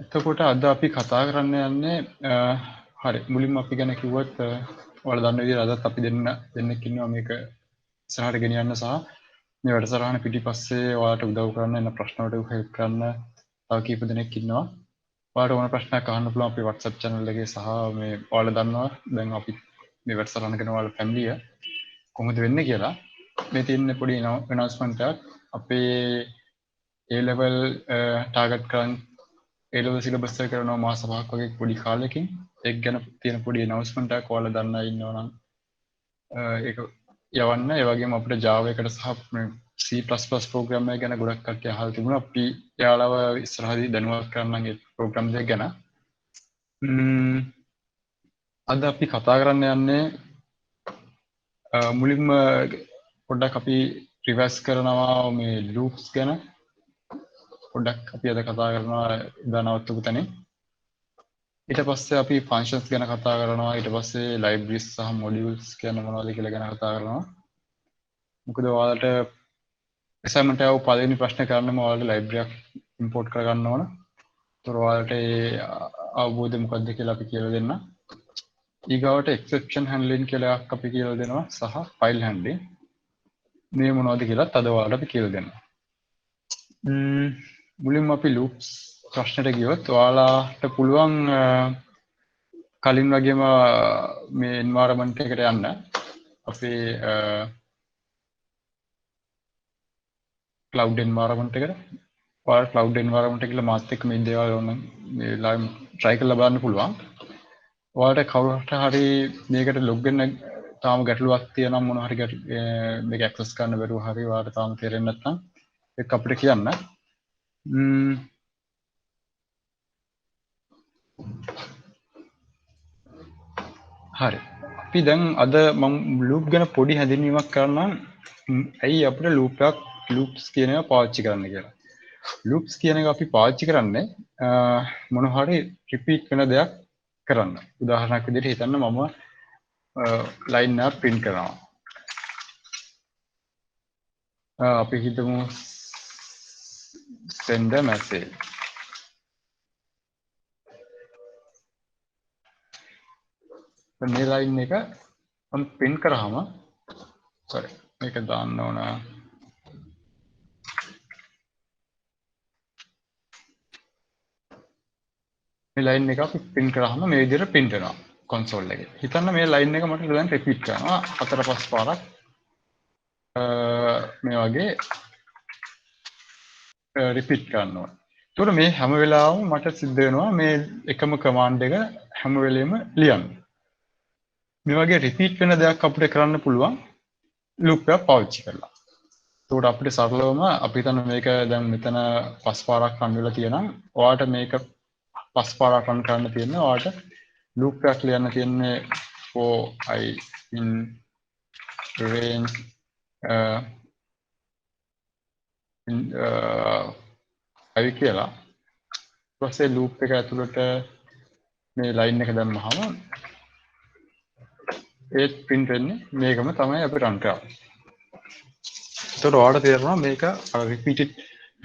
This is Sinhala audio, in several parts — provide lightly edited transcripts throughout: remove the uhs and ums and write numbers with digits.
එතකොට අද අපි කතා කරන්න යන්නේ හරි මුලින්ම අපි ගැන කිව්වොත් ඔයාලා දන්න විදිහට අදත් අපි දෙන්නෙක් ඉන්නවා මේක ඉස්සරහට ගෙනියන්න සහ මේ වැඩසටහන පිටිපස්සේ ඔයාලට උදව් කරන්න එන ප්‍රශ්න වලට හෙල්ප් කරන්න තව කීප දෙනෙක් ඉන්නවා. ඔයාලට ඕන ප්‍රශ්නයක් අහන්න පුළුවන් අපේ WhatsApp channel එකේ සහ මේ ඔයාලා දන්නවා දැන් අපි මේ වැඩසටහන කරන ඔයාලා ෆැමිලිය කොහොමද වෙන්නේ කියලා. මේ තියෙන පොඩි announcement එකක් අපේ A level target කරන් A level syllabus එක කරනවා මාස 5ක් වගේ පොඩි කාලෙකින්. ඒක ගැන තියෙන පොඩි announcement එකක් ඔයාලා දන්නා ඉන්නවා නම් ඒක යවන්න. ඒ වගේම අපිට Java එකට සහ C++ ප්‍රෝග්‍රෑම් එක ගැන ගොඩක් කට්ටිය අහලා තිබුණා. අපි එයාලව ඉස්සරහදී දැනුවත් කරන්නම් ඒ ප්‍රෝග්‍රෑම් දෙක ගැන. අද අපි කතා කරන්න යන්නේ මුලින්ම පොඩ්ඩක් අපි රිවර්ස් කරනවා මේ loops ගැන. පොඩ්ඩක් අපි අද කතා කරනවා එදා නවත්තපු තැනින්. ඊට පස්සේ අපි functions ගැන කතා කරනවා. ඊට පස්සේ libraries සහ modules කියන මොනවද කියලා ගැන කතා කරනවා. මොකද ඔයාලට assignment එකව පළවෙනි ප්‍රශ්නේ කරන්නම ඔයාලට library එකක් import කරගන්න ඕන. ඒතර ඔයාලට ඒ අවබෝධය මොකක්ද කියලා අපි කියලා දෙන්න. ඊගාවට exception handling කියලා එකක් අපි කියලා දෙනවා සහ file handling. මේ මොනවද කියලා අද ඔයාලට අපි කියලා දෙන්න. මුලින්ම අපි loops ප්‍රශ්නට ගියොත් ඔයාලාට පුළුවන් කලින් වගේම මේ environment එකට යන්න. අපේ cloud environment එකට. ඔයාලා cloud environment එක කියලා මාත් එක්ක මේ දේවල් ඕන මේ live try කරලා බලන්න පුළුවන්. ඔයාලට කවුරුහට හරි මේකට log වෙන්න තාම ගැටලුවක් තියෙනවා මොන හරි මේක access කරන්න බැරුව හරි ඔයාලට තාම තේරෙන්නේ නැත්නම් ඒක අපිට කියන්න. හරි. අපි දැන් අද මම loop ගැන පොඩි හැඳින්වීමක් කරන්නම්. ඇයි අපිට loops කියන ඒවා පාවිච්චි කරන්න කියලා. loops කියන එක අපි පාවිච්චි කරන්නේ මොන හරි repeat වෙන දෙයක් කරන්න. උදාහරණයක් විදිහට හිතන්න මම line එක print කරනවා. අපි හිතමු send a message. මේ line එක මම print කරාම sorry මේක දාන්න ඕන. මේ line එක අපි print කරාම මේ විදිහට print වෙනවා console එකේ. හිතන්න මේ line එක මට දැන් repeat කරනවා 4-5 පාරක් මේ වගේ repeat කරන්න ඕන. ඒතකොට මේ හැම වෙලාවෙම මට සිද්ධ වෙනවා මේ එකම command එක හැම වෙලෙම ලියන්න. මේ වගේ repeat වෙන දෙයක් අපිට කරන්න පුළුවන් loop එක පාවිච්චි කරලා. ඒකට අපිට සරලවම අපි හිතන්න මේක දැන් මෙතන 5 පාරක් රන් වෙලා තියෙනවා. ඔයාලට මේක 5 පාරක් රන් කරන්න තියෙනවා. ඔයාලට loop එකක් ලියන්න තියෙන්නේ for I in range I කියලා. ඊට පස්සේ loop එක ඇතුළට මේ line එක දැම්මහම ඒත් print වෙන්නේ මේකම තමයි අපි run කරන්නේ. එතකොට ඔයාලට තේරෙනවා මේක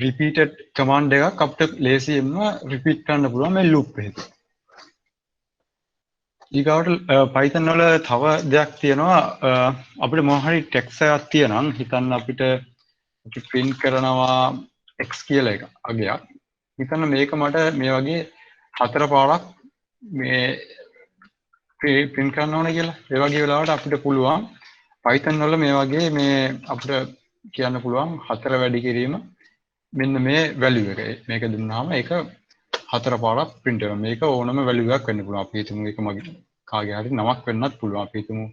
repeated command එකක් අපිට ලේසියෙන්ම repeat කරන්න පුළුවන් මේ loop එකේ. ඊගාවට Python වල තව දෙයක් තියෙනවා අපිට මොන හරි text එකක් තියෙනම් හිතන්න අපිට අපි print කරනවා x කියලා එක අගයක්. හිතන්න මේක මට මේ වගේ 4 පාරක් මේ print කරන්න ඕනේ කියලා. ඒ වගේ වෙලාවට අපිට පුළුවන් Python වල මේ වගේ මේ අපිට කියන්න පුළුවන් 4 වැඩි කිරීම මෙන්න මේ value එක. මේක දුන්නාම ඒක 4 පාරක් print වෙනවා. මේක ඕනම value එකක් වෙන්න පුළුවන්. අපි හිතමු ඒක මගේ කාගේ හරි නමක් වෙන්නත් පුළුවන්. අපි හිතමු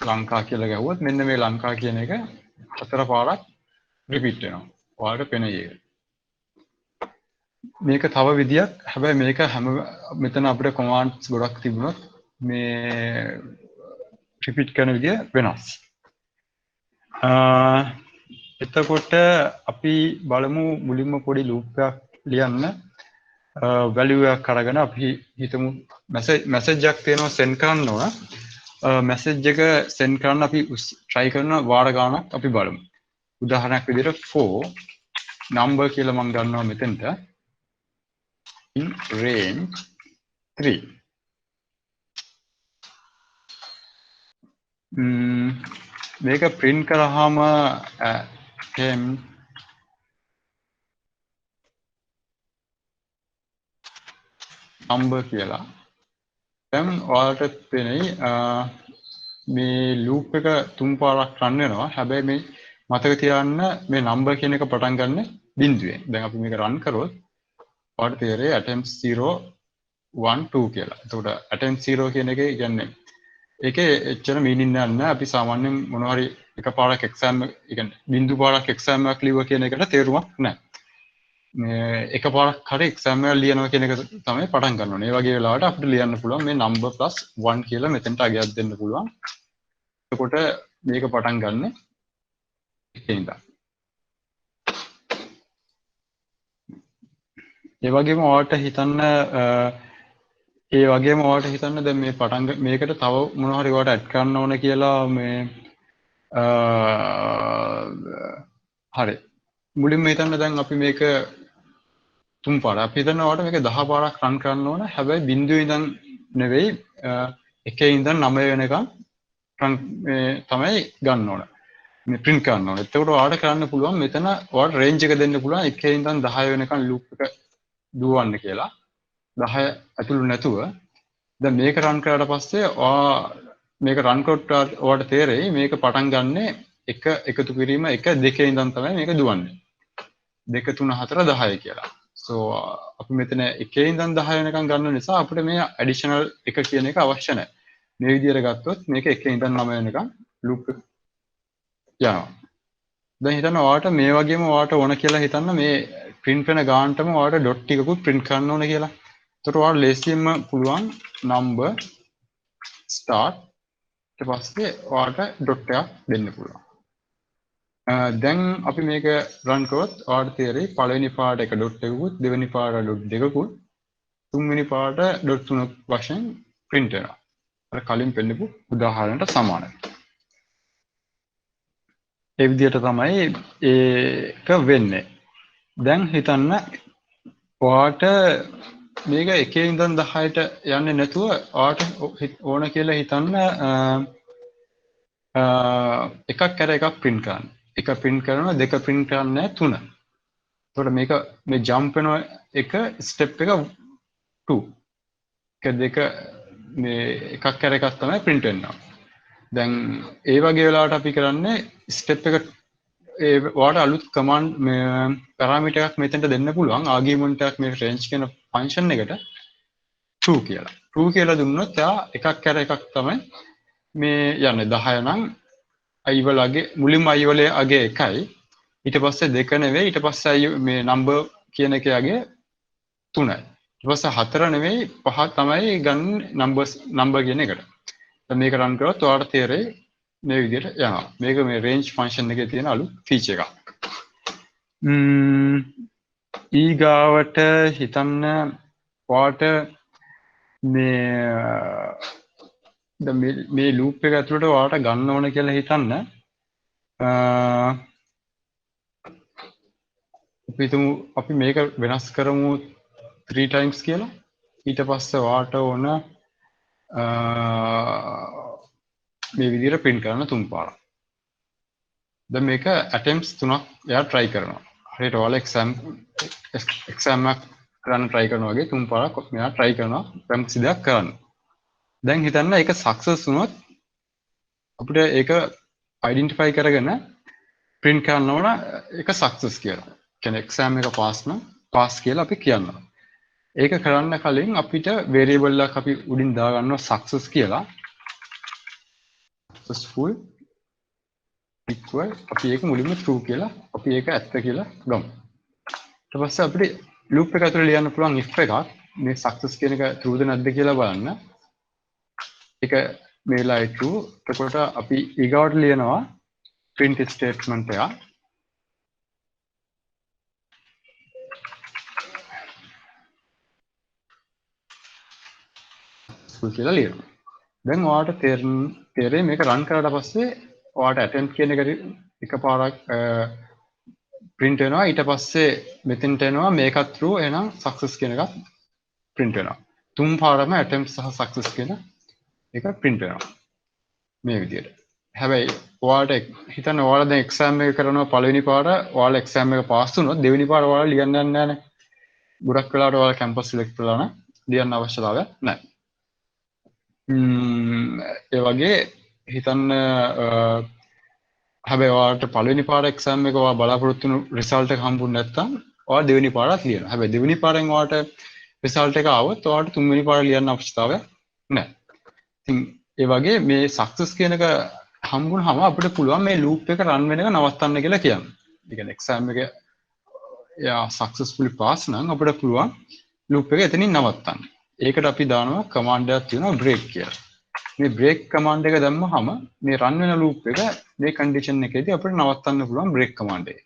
ලංකා කියලා ගැහුවොත් මෙන්න මේ ලංකා කියන එක 4 පාරක් repeat වෙනවා. ඔයාලට පෙනෙයි ඒක. මේක තව විදියක්. හැබැයි මේක මෙතන අපිට commands ගොඩක් තිබුණොත් මේ repeat කරන විදිය වෙනස්. එතකොට අපි බලමු මුලින්ම පොඩි loop එකක් ලියන්න. value එකක් අරගෙන අපි හිතමු message එකක් තියෙනවා send කරන්න ඕන. message එක send කරන්න අපි try කරන වාර ගානක් අපි බලමු. උදාහරණයක් විදිහට 4 number කියලා මම ගන්නවා මෙතෙන්ට in range 3 මේක print කරාම attempt number කියලා දැන් ඔයාලට පේනයි මේ loop එක තුන් පාරක් run වෙනවා හැබැයි මේ මතක තියාගන්න මේ number කියන එක පටන් ගන්න බිඳුවෙන් දැන් අපි මේක run කරොත් ඔයාලට තේරෙයි attempt 0 1 2 කියලා. එතකොට attempt 0 කියන එකේ කියන්නේ ඒකේ එච්චර meaning නෑ අපි සාමාන්‍යයෙන් මොනවා හරි එකපාරක් exam එක කියන්නේ බිඳු පාරක් exam එකක් ලියුවා කියන එකට තේරුමක් නෑ. මේ එකපාරක් හරි exam එක ලියනවා කියන එක තමයි පටන් ගන්න ඕනේ. ඒ වගේ වෙලාවට අපිට ලියන්න පුළුවන් මේ number plus 1 කියලා මෙතෙන්ට අගයක් දෙන්න පුළුවන්. එතකොට මේක පටන් ගන්න එකේ ඉඳන්. ඒ වගේම ඔයාලට හිතන්න දැන් මේ පටන් මේකට තව මොනවා හරි ඔයාලට ඇඩ් කරන්න ඕන කියලා මේ හරි මුලින්ම හිතන්න දැන් අපි මේක තුන් පාරක් අපි හිතන්න ඔයාලට මේක 10 පාරක් රන් කරන්න ඕන හැබැයි බිඳුවේ ඉඳන් නෙවෙයි එකේ ඉඳන් 9 වෙනකන් තමයි ගන්න ඕන මේ print කරන්න ඕන. එතකොට ඔයාලට කරන්න පුළුවන් මෙතන ඔයාලට range එක දෙන්න පුළුවන් එකේ ඉඳන් 10 වෙනකන් loop එක දුවන්න කියලා 10 ඇතුළු නැතුව දැන් මේක රන් කරලා පස්සේ මේක රන් කරොත් ඔයාලට තේරෙයි මේක පටන් ගන්න එක එකතු කිරීම 1 2 ඉඳන් තමයි මේක දුවන්නේ 2 3 4 10 කියලා. so අපි මෙතන 1 ඉඳන් 10 වෙනකන් ගන්න නිසා අපිට මේ additional 1 කියන එක අවශ්‍ය නැහැ. මේ විදිහට ගත්තොත් මේක 1 ඉඳන් 9 වෙනකන් loop යනවා. දැන් හිතන්න ඔයාලට මේ වගේම ඔයාලට ඕන කියලා හිතන්න මේ print වෙන ගානටම ඔයාලට dot ටිකකුත් print කරන්න ඕන කියලා. එතකොට ඔයාලට ලේසියෙන්ම පුළුවන් number start ඊට පස්සේ ඔයාලට dot එකක් දෙන්න පුළුවන්. දැන් අපි මේක run කරොත් ඔයාලට තේරෙයි පළවෙනි පාට එක dot එකකුත් දෙවෙනි පාට dot දෙකකුත් තුන්වෙනි පාට dot තුනක් වශයෙන් print වෙනවා. අර කලින් පෙන්නපු උදාහරණයට සමානයි. ඒ විදිහට තමයි ඒක වෙන්නේ. දැන් හිතන්න ඔයාට මේක 1 ඉඳන් 10ට යන්නේ නැතුව ඔයාට ඕන කියලා හිතන්න එකක් කර එකක් print කරන්න. එක print කරනවා දෙක print කරන්නේ 3. එතකොට මේක මේ jump වෙන එක step එක 2. එක දෙක මේ එකක් කර එකක් තමයි print වෙනවා. දැන් ඒ වගේ වෙලාවට අපි කරන්නේ step එක ඔයාලට අලුත් command parameter එකක් මෙතෙන්ට දෙන්න පුළුවන් argument එකක් මේ range කියන function එකට true කියලා. true කියලා දුන්නොත් එයා එකක් කර එකක් තමයි මේ යන්නේ 10 නම් i වල අගේ මුලින්ම i වල අගේ 1යි ඊට පස්සේ 2 නෙවෙයි ඊට පස්සේ i මේ number කියන එකේ අගේ 3යි. ඊට පස්සේ 4 නෙවෙයි 5 තමයි ගන්න number කියන එකට. දැන් මේක run කරොත් ඔයාලට තේරෙයි මේ විදිහට යනවා. මේක මේ range function එකේ තියෙන අලුත් feature එකක්. ඊගාවට හිතන්න ඔයාලට මේ loop එක ඇතුළට ඔයාලට ගන්න ඕන කියලා හිතන්න අපි මේක වෙනස් කරමු 3 times කියලා. ඊට පස්සේ ඔයාලට ඕන මේ විදිහට print කරන තුන් පාරක්. දැන් මේක attempts තුනක් එයා try කරනවා. හරියට ඔයාලා exam එකක් කරන්න try කරනවා වගේ තුන් පාරක් මෙයා try කරනවා යම්කිසි දෙයක් කරන්න. දැන් හිතන්න ඒක success වුණොත් අපිට ඒක identify කරගෙන print කරන්න ඕන ඒක success කියලා. කියන්නේ exam එක pass කියලා අපි කියනවා. ඒක කරන්න කලින් අපිට variable එකක් අපි උඩින් දා ගන්නවා success කියලා. successful equal අපි ඒක මුලින්ම true කියලා අපි ඒක ඇත්ත කියලා ගමු. ඊට පස්සේ අපිට loop එක ඇතුලේ ලියන්න පුළුවන් if එකක් මේ success කියන එක true ද නැද්ද කියලා බලන්න. ඒක මේ වෙලාවේ true. එතකොට අපි ඊගාවට ලියනවා print statement එක. successful කියලා ලියනවා. දැන් ඔයාලට තේරෙයි මේක run කරලා පස්සේ ඔයාලට attempt කියන එක එකපාරක් print වෙනවා ඊට පස්සේ මෙතෙන්ට එනවා මේකත් true එහෙනම් success කියන එකත් print වෙනවා තුන් පාරම attempt සහ success කියන එක print වෙනවා මේ විදිහට හැබැයි ඔයාලට හිතන්න ඔයාලා දැන් exam එක කරනවා පළවෙනි පාර ඔයාලා exam එක pass වුණොත් දෙවෙනි පාර ඔයාලා ලියන්න යන්නේ නැහැ නේ ගොඩක් වෙලාවට ඔයාලා campus select කරලා නම් ලියන්න අවශ්‍යතාවයක් නැහැ ඒ වගේ හිතන්න හැබැයි ඔයාලට පළවෙනි පාර exam එක ඔයා බලාපොරොත්තු වෙන result එක හම්බුනේ නැත්නම් ඔයා දෙවෙනි පාරත් ලියනවා. හැබැයි දෙවෙනි පාරෙන් ඔයාලට result එක ආවොත් ඔයාලට තුන්වෙනි පාර ලියන්න අවශ්‍යතාවයක් නැහැ. ඉතින් ඒ වගේ මේ success කියන එක හම්බුනහම අපිට පුළුවන් මේ loop එක run වෙන එක නවත්තන්න කියලා කියන්න. ඒ කියන්නේ exam එක යා successfully pass නම් අපිට පුළුවන් loop එක එතනින් නවත්තන්න. ඒකට අපි දානවා command එකක් තියෙනවා break කියලා. මේ break command එක දැම්මහම මේ run වෙන loop එක මේ condition එකේදී අපිට නවත්තන්න පුළුවන් break command එක.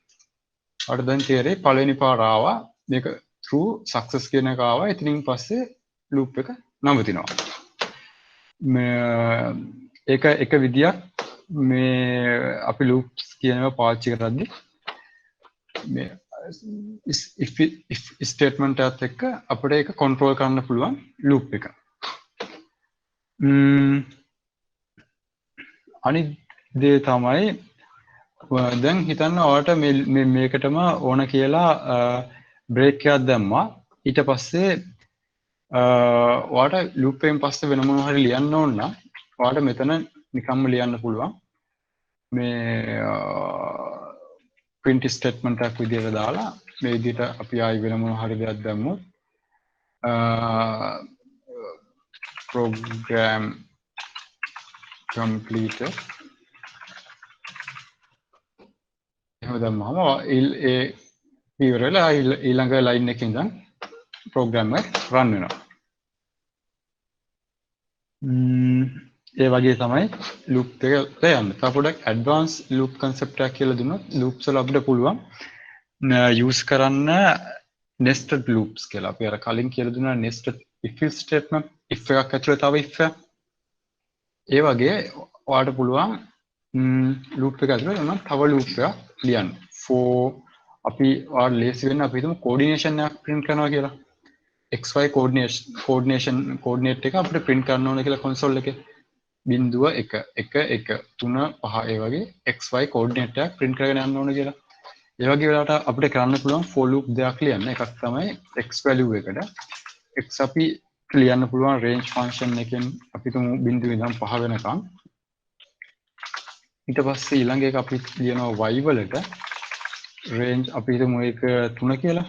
අපිට දැන් තේරෙයි පළවෙනි පාර ආවා මේක true success කියන එක ආවා එතනින් පස්සේ loop එක නවතිනවා. ඒක එක විදියක් මේ අපි loops කියනවා පාවිච්චි කරද්දී මේ if statement එකත් එක්ක අපිට ඒක control කරන්න පුළුවන් loop එක. අනිත් දේ තමයි දැන් හිතන්න ඔයාලට මේකටම ඕන කියලා break එකක් දැම්මා ඊට පස්සේ ඔයාලට loop එකෙන් පස්සේ වෙන මොනවා හරි ලියන්න ඕන නම් ඔයාලට මෙතන නිකම්ම ලියන්න පුළුවන් මේ print statement එකක් විදිහට දාලා මේ විදිහට අපි ආයි වෙන මොනවා හරි දෙයක් දැම්මොත් program completed එහෙම දැම්මම ඒ ඉවරලා ඊළඟ line එකකින් ඉඳන් program එක run වෙනවා. ඒ වගේ තමයි loop එකට යන්න. තව පොඩක් advanced loop concept එකක් කියලා දුන්නොත් loops වල අපිට පුළුවන් use කරන්න nested loops කියලා. අපි අර කලින් කියලා දුන්නා nested if statement if එකක් ඇතුලේ තව if එකක්. ඒ වගේ ඔයාලට පුළුවන් loop එක ඇතුලේ නම් තව loop එකක් ලියන්න. for අපි ඔයාලා ලේසි වෙන්න අපි හිතමු coordination එකක් print කරනවා කියලා. xy coordinate එක අපිට print කරන්න ඕන කියලා console එකේ. 0 1 1 1 3 5 ඒ වගේ xy coordinate එකක් print කරගෙන යන්න ඕන කියලා. ඒ වගේ වෙලාවට අපිට කරන්න පුළුවන් for loop දෙකක් ලියන්න. එකක් තමයි x value එකට x අපි ලියන්න පුළුවන් range function එකෙන් අපි තුමු 0 ඉඳන් 5 වෙනකම්. ඊට පස්සේ ඊළඟ එක අපි ලියනවා y වලට range අපි හිතමු ඒක 3 කියලා.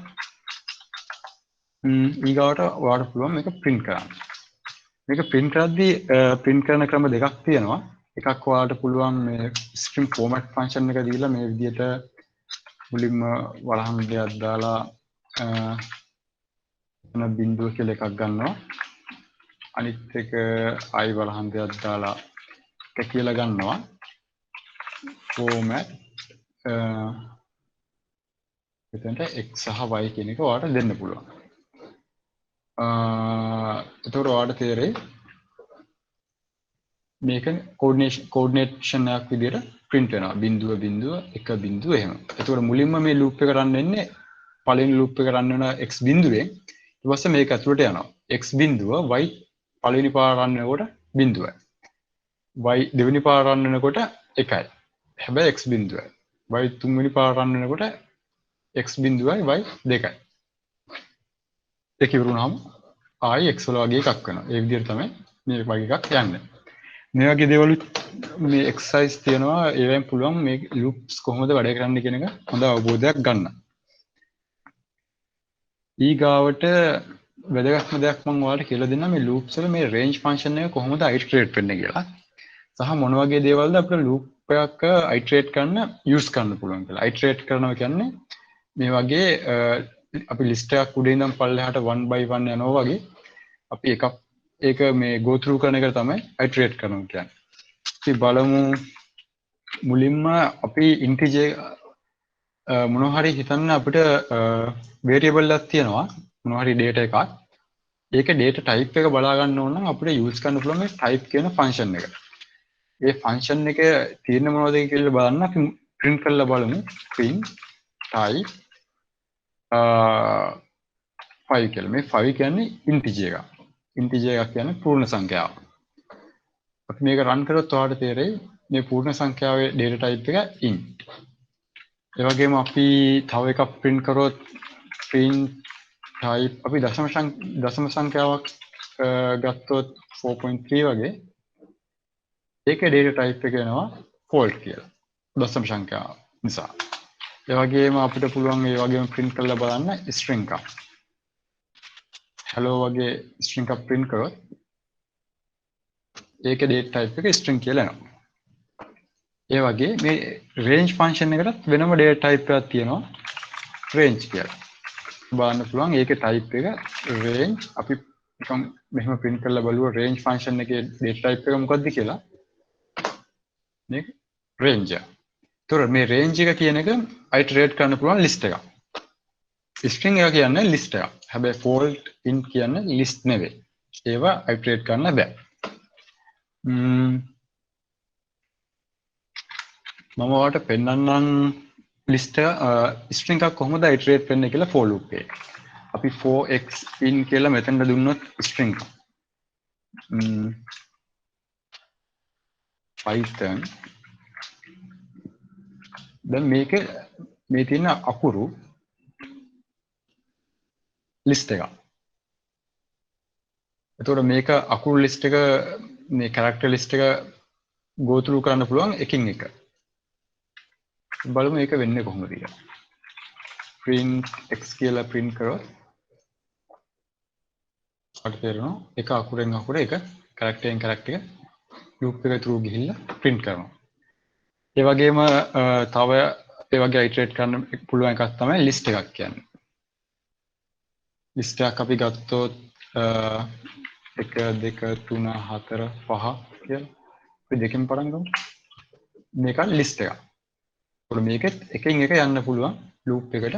ඊගාවට ඔයාලට පුළුවන් මේක print කරන්න. මේක print කරද්දී print කරන ක්‍රම දෙකක් තියෙනවා. එකක් ඔයාලට පුළුවන් මේ string format function එක දීලා මේ විදිහට මුලින්ම වරහන් දෙයක් දාලා එන බිඳුව කියලා එකක් ගන්නවා. අනිත් එක i වරහන් දෙයක් දාලා එක කියලා ගන්නවා. format එතනට x සහ y කියන එක ඔයාලට දෙන්න පුළුවන්. එතකොට ඔයාලට තේරෙයි මේක coordination එකක් විදිහට print වෙනවා. 0 0 1 0 එහෙම. එතකොට මුලින්ම මේ loop එක run වෙන්නේ පළවෙනි loop එක run වෙන x බිඳුවෙන් ඊට පස්සේ මේක ඇතුළට යනවා. x බිඳුව y පළවෙනි පාර run වෙනකොට 0යි. y දෙවෙනි පාර run වෙනකොට 1යි. හැබැයි x බිඳුවයි. y තුන්වෙනි පාර run වෙනකොට x බිඳුවයි y 2යි. ඒක ඉවරුනහම ආයි x වල වගේ එකක් වෙනවා. ඒ විදිහට තමයි මේ වගේ එකක් යන්නේ. මේ වගේ දේවල් මේ එක්සර්සයිස් තියෙනවා. ඒවෙන් පුළුවන් මේ ලූප්ස් කොහොමද වැඩ කරන්නේ කියන එක හොඳ අවබෝධයක් ගන්න. ඊගාවට වැදගත්ම දෙයක් මම ඔයාලට කියලා දෙන්නම් මේ ලූප්ස් වල මේ රේන්ජ් ෆන්ක්ෂන් එක කොහොමද අයිටරේට් වෙන්නේ කියලා. සහ මොන වගේ දේවල්ද අපිට ලූප් එකක් අයිටරේට් කරන්න යූස් කරන්න පුළුවන් කියලා. අයිටරේට් කරනවා කියන්නේ මේ වගේ අපි ලිස්ට් එකක් උඩින් ඉඳන් පල්ලෙහාට 1 by 1 යනවා වගේ අපි ඒක මේ go through කරන එක තමයි iterate කරනවා කියන්නේ. අපි බලමු මුලින්ම අපි integer මොනවා හරි හිතන්න අපිට variable එකක් තියෙනවා මොනවා හරි data එකක්. ඒක data type එක බලා ගන්න ඕන නම් අපිට use කරන්න පුළුවන් මේ type කියන function එක. ඒ function එක තියෙන මොනවද කියලා බලන්න අපි print කරලා බලමු print type 5 කියලා. මේ 5 කියන්නේ integer එකක්. integer එකක් කියන්නේ පූර්ණ සංඛ්‍යාව. අපි මේක run කරොත් ඔයාලට තේරෙයි මේ පූර්ණ සංඛ්‍යාවේ data type එක int. ඒ වගේම අපි තව එකක් print කරොත් print type අපි දශම සංඛ්‍යාවක් ගත්තොත් 4.3 වගේ ඒකේ data type එක වෙනවා float කියලා. දශම සංඛ්‍යාව නිසා. ඒ වගේම අපිට පුළුවන් ඒ වගේම print කරලා බලන්න string එකක්. hello වගේ string එකක් print කරොත් ඒකේ data type එක string කියලා එනවා. ඒ වගේ මේ range function එකටත් වෙනම data type එකක් තියෙනවා range කියලා. බලන්න පුළුවන් ඒකේ type එක range අපි නිකන් මෙහෙම print කරලා බලුවා range function එකේ data type එක මොකක්ද කියලා. මේක range එක. ඒතර මේ range එක කියන එක iterate කරන්න පුළුවන් list එකක්. string එක කියන්නේ list එකක්. හැබැයි float int කියන්නේ list නෙවෙයි. ඒවා iterate කරන්න බෑ. මම ඔයාලට පෙන්නන්නම් list එක string එකක් කොහොමද iterate වෙන්නේ කියලා for loop එකේ. අපි 4x in කියලා මෙතනට දුන්නොත් string එක. Python දැන් මේක මේ තියෙන අකුරු list එක. එතකොට මේක අකුරු list එක මේ character list එක go through කරන්න පුළුවන් එකින් එක. බලමු මේක වෙන්නේ කොහොමද කියලා. print x කියලා print කරොත් අපිට තේරෙනවා එක අකුරෙන් අකුර එක character එකෙන් character එක loop එක through ගිහිල්ලා print කරනවා. ඒ වගේම තව ඒ වගේ iterate කරන්න පුළුවන් එකක් තමයි list එකක් කියන්නේ. list එකක් අපි ගත්තොත් 1 2 3 4 5 කියලා. අපි දෙකෙන් පටන් ගමු. මේක list එකක්. ඒකට මේකෙත් එකින් එක යන්න පුළුවන් loop එකට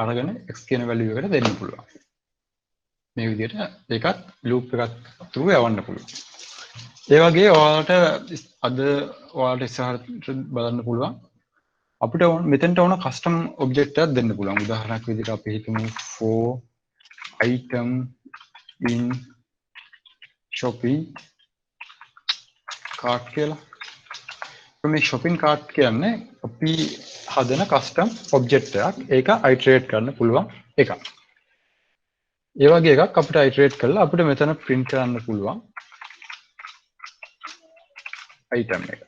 අරගෙන x කියන value එකට දෙන්න පුළුවන්. මේ විදිහට ඒකත් loop එකක් through යවන්න පුළුවන්. ඒ වගේ ඔයාලට අද ඔයාලට ඉස්සරහට බලන්න පුළුවන් අපිට මෙතෙන්ට ඕන custom object එකක් දෙන්න පුළුවන්. උදාහරණයක් විදිහට අපි හිතමු for item in shopping cart කියලා. මේ shopping cart කියන්නේ අපි හදන custom object එකක්. ඒක iterate කරන්න පුළුවන් එකක්. ඒ වගේ එකක් අපිට iterate කරලා අපිට මෙතන print කරන්න පුළුවන් item එක.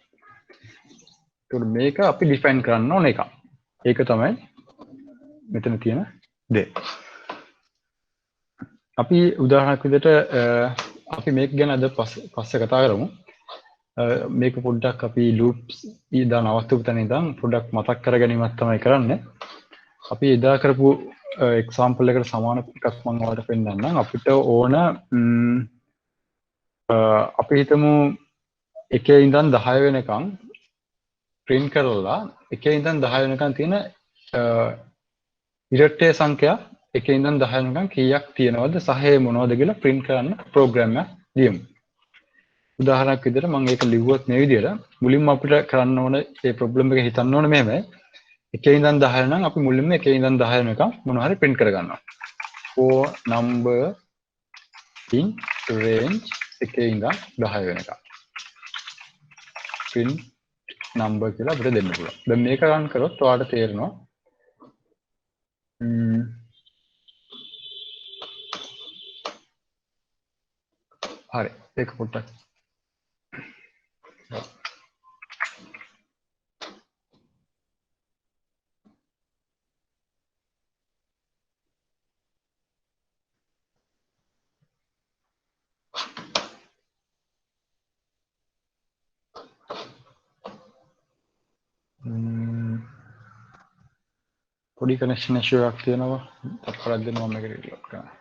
ඒකට මේක අපි define කරන්න ඕන එකක්. ඒක තමයි මෙතන තියෙන දේ. අපි උදාහරණයක් විදිහට අපි මේක ගැන අද පස්සේ කතා කරමු. මේක පොඩ්ඩක් අපි loops ඉදා නවත්තපු තැන ඉඳන් පොඩ්ඩක් මතක් කර ගැනීමක් තමයි කරන්නේ. අපි එදා කරපු example එකට සමාන එකක් මම ඔයාලට පෙන්නන්නම්. අපිට ඕන අපි හිතමු 1 ඉඳන් 10 වෙනකන් print කරලා 1 ඉඳන් 10 වෙනකන් තියෙන ඉරට්ටේ සංඛ්‍යා 1 ඉඳන් 10 වෙනකන් කීයක් තියෙනවද සහ ඒ මොනවද කියලා print කරන්න program එකක් ලියමු. උදාහරණයක් විදිහට මම ඒක ලිව්වොත් මේ විදිහට මුලින්ම අපිට කරන්න ඕන මේ problem එක හිතන්න ඕන මෙහෙමයි. 1 ඉඳන් 10 නම් අපි මුලින්ම 1 ඉඳන් 10 වෙනකන් මොනවා හරි print කරගන්නවා. for number in range 1 ඉඳන් 10 වෙනකන්. print number කියලා අපිට දෙන්න පුළුවන්. දැන් මේක run කරොත් ඔයාලට තේරෙනවා හරි ඒක පොඩ්ඩක් පොඩි connection issue එකක් තියෙනවා. තත්පරයක් දෙන්න මම මේක reload කරනවා.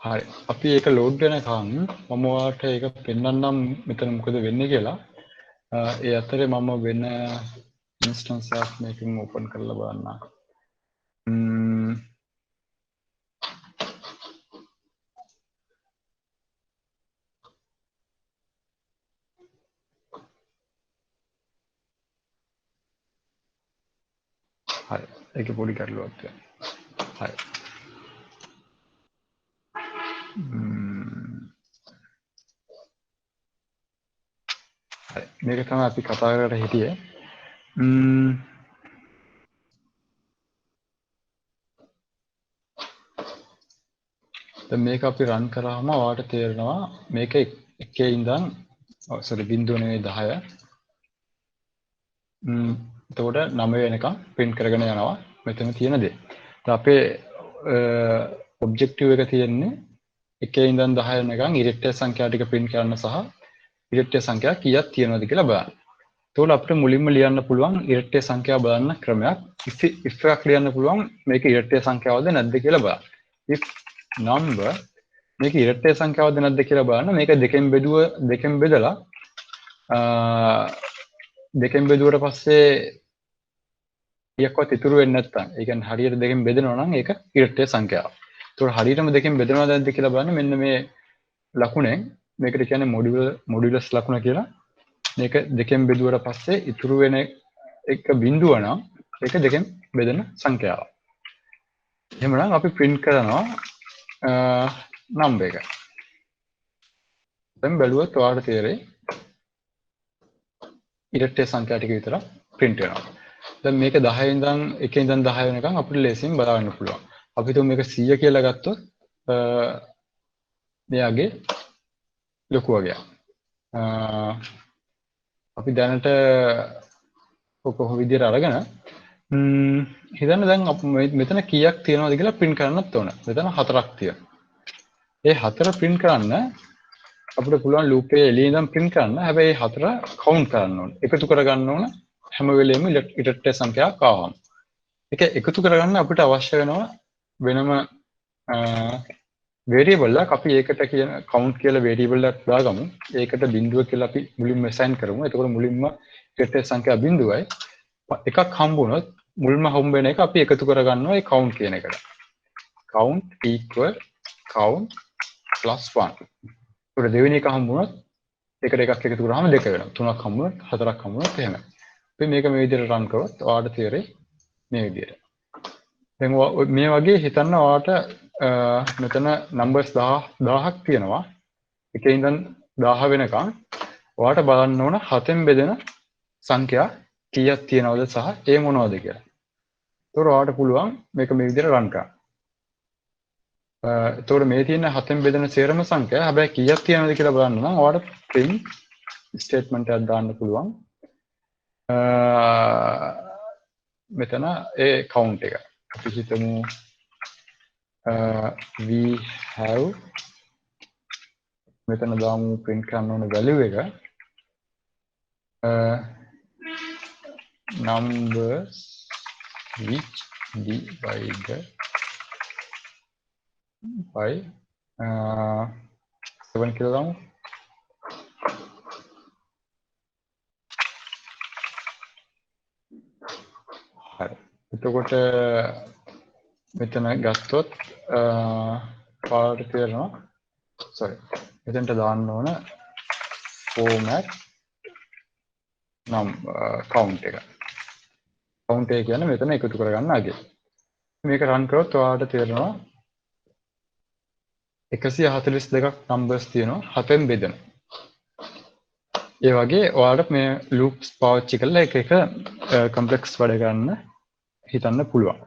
හරි. අපි ඒක ලෝඩ් වෙනකන් මම ඔයාලට ඒක පෙන්වන්නම් මෙතන මොකද වෙන්නේ කියලා. ඒ අතරේ මම වෙන ඉන්ස්ටන්ස් එකක් මේකෙන් ඕපන් කරලා බලන්න. හරි. ඒකේ පොඩි ගැටලුවක් තියෙනවා. හරි. හරි. මේක තමයි අපි කතා කරලා හිටියේ. දැන් මේක අපි රන් කරාම ඔයාලට තේරෙනවා මේක එකේ ඉඳන් සෝරි බිංදුව නෙවෙයි 10. එතකොට 9 වෙනකම් print කරගෙන යනවා මෙතන තියෙන දේ. අපේ ඔබ්ජෙක්ටිව් එක තියෙන්නේ එකේ ඉඳන් 10 වෙනකම් ඉරෙක්ටර් සංඛ්‍යා ටික print කරන්න සහ ඉරෙක්ටර් සංඛ්‍යා කීයක් තියෙනවද කියලා බලන්න. එතකොට අපිට මුලින්ම ලියන්න පුළුවන් ඉරෙක්ටර් සංඛ්‍යා බලන්න ක්‍රමයක්. if එකක් ලියන්න පුළුවන් මේක ඉරෙක්ටර් සංඛ්‍යාවද නැද්ද කියලා බලන්න. if number මේක ඉරෙක්ටර් සංඛ්‍යාවද නැද්ද කියලා බලන්න. මේක දෙකෙන් බෙදලා දෙකෙන් බෙදුවට පස්සේ එකක්වත් ඉතුරු වෙන්නේ නැත්නම් ඒ කියන්නේ හරියට දෙකෙන් බෙදනවා නම් ඒක ඉරෙක්ටර් සංඛ්‍යාව. ඒතකොට හරියටම දෙකෙන් බෙදනවද නැද්ද කියලා බලන්න මෙන්න මේ ලකුණෙන් මේකට කියන්නේ මොඩියුලස් ලකුණ කියලා. මේක දෙකෙන් බෙදුවට පස්සේ ඉතුරු වෙන එක බිඳුව නම් ඒක දෙකෙන් බෙදෙන සංඛ්‍යාව. එහෙමනම් අපි print කරනවා number එක. දැන් බැලුවොත් ඔයාලට තේරෙයි ඉරෙක්ටර් සංඛ්‍යා ටික විතර print වෙනවා. දැන් මේක 10 ඉඳන් 1 ඉඳන් 10 වෙනකන් අපිට ලේසියෙන් බලන්න පුළුවන්. අපි තුමු මේක 100 කියලා ගත්තොත් මෙයාගේ ලොකු වගයක්. අපි දැනට කොහොම විදියට අරගෙන හිතන්න දැන් මෙතන කීයක් තියෙනවද කියලා print කරන්නත් ඕන. මෙතන 4ක් තියෙනවා. ඒ 4 print කරන්න අපිට පුළුවන් loop එකේ එළිය ඉඳන් print කරන්න. හැබැයි 4 count කරන්න ඕන. එකතු කරගන්න ඕන හැම වෙලෙම ඉරෙක්ටර් සංඛ්‍යාවක් ආවම. ඒක එකතු කරගන්න අපිට අවශ්‍ය වෙනවා වෙනම variable එකක්. අපි ඒකට කියන count කියලා variable එකක් දාගමු. ඒකට බිඳුව කියලා අපි මුලින්ම assign කරමු. එතකොට මුලින්ම ඉරෙක්ටර් සංඛ්‍යා බිඳුවයි. එකක් හම්බුනොත් මුලින්ම හම්බ වෙන එක අපි එකතු කරගන්නවා ඒ count කියන එකට. count equal count plus 1. ඒකට දෙවෙනි එක හම්බුනොත් එකට එකක් එකතු කරාම දෙක වෙනවා. තුනක් හම්බුනොත් හතරක් හම්බුනොත් එහෙම. අපි මේක මේ විදිහට run කරොත් ඔයාලට තේරෙයි මේ විදිහට. දැන් මේ වගේ හිතන්න ඔයාලට මෙතන numbers 1000ක් තියෙනවා. එකේ ඉඳන් 1000 වෙනකන් ඔයාලට බලන්න ඕන 7න් බෙදෙන සංඛ්‍යා කීයක් තියෙනවද සහ ඒ මොනවද කියලා. ඒතකොට ඔයාලට පුළුවන් මේක මේ විදිහට run කරන්න. එතකොට මේ තියෙන 7න් බෙදෙන සේරම සංඛ්‍යා හැබැයි කීයක් තියෙනවද කියලා බලන්න නම් ඔයාලට print statement එකක් දාන්න පුළුවන්. මෙතන ඒ count එක. අපි හිතමු we have මෙතන දාමු print කරන්න ඕන value එක numbers which divided by 7 කියලා දාමු. හරි. එතකොට මෙතන ගත්තොත් ඔයාලට තේරෙනවා sorry මෙතනට දාන්න ඕන format count එක. count එක කියන්නේ මෙතන එකතු කරගන්න අගේ. මේක run කරොත් ඔයාලට තේරෙනවා 142ක් numbers තියෙනවා 7න් බෙදෙන. ඒ වගේ ඔයාලට මේ loops පාවිච්චි කරලා එක complex වැඩ ගන්න හිතන්න පුළුවන්.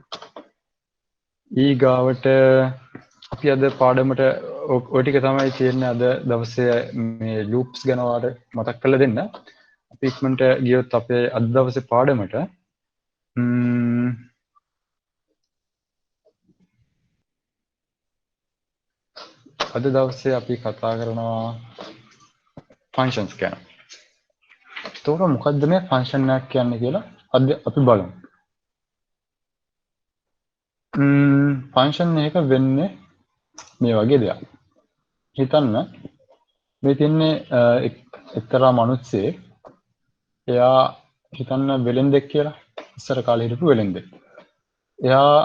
ඊගාවට අපි අද පාඩමට ඔය ටික තමයි තියෙන්නේ අද දවසේ මේ loops ගැන ඔයාලට මතක් කරලා දෙන්න. අපි ඉක්මනට ගියොත් අපේ අද දවසේ පාඩමට අද දවසේ අපි කතා කරනවා functions ගැන. එතකොට මොකද්ද මේ function එකක් කියන්නේ කියලා අද අපි බලමු. function එක වෙන්නේ මේ වගේ දෙයක්. හිතන්න මේ තියන්නේ එක්තරා මිනිස්සෙක් එයා හිතන්න වෙලෙන්දෙක් කියලා ඉස්සර කාලේ හිටපු වෙලෙන්දෙක්. එයා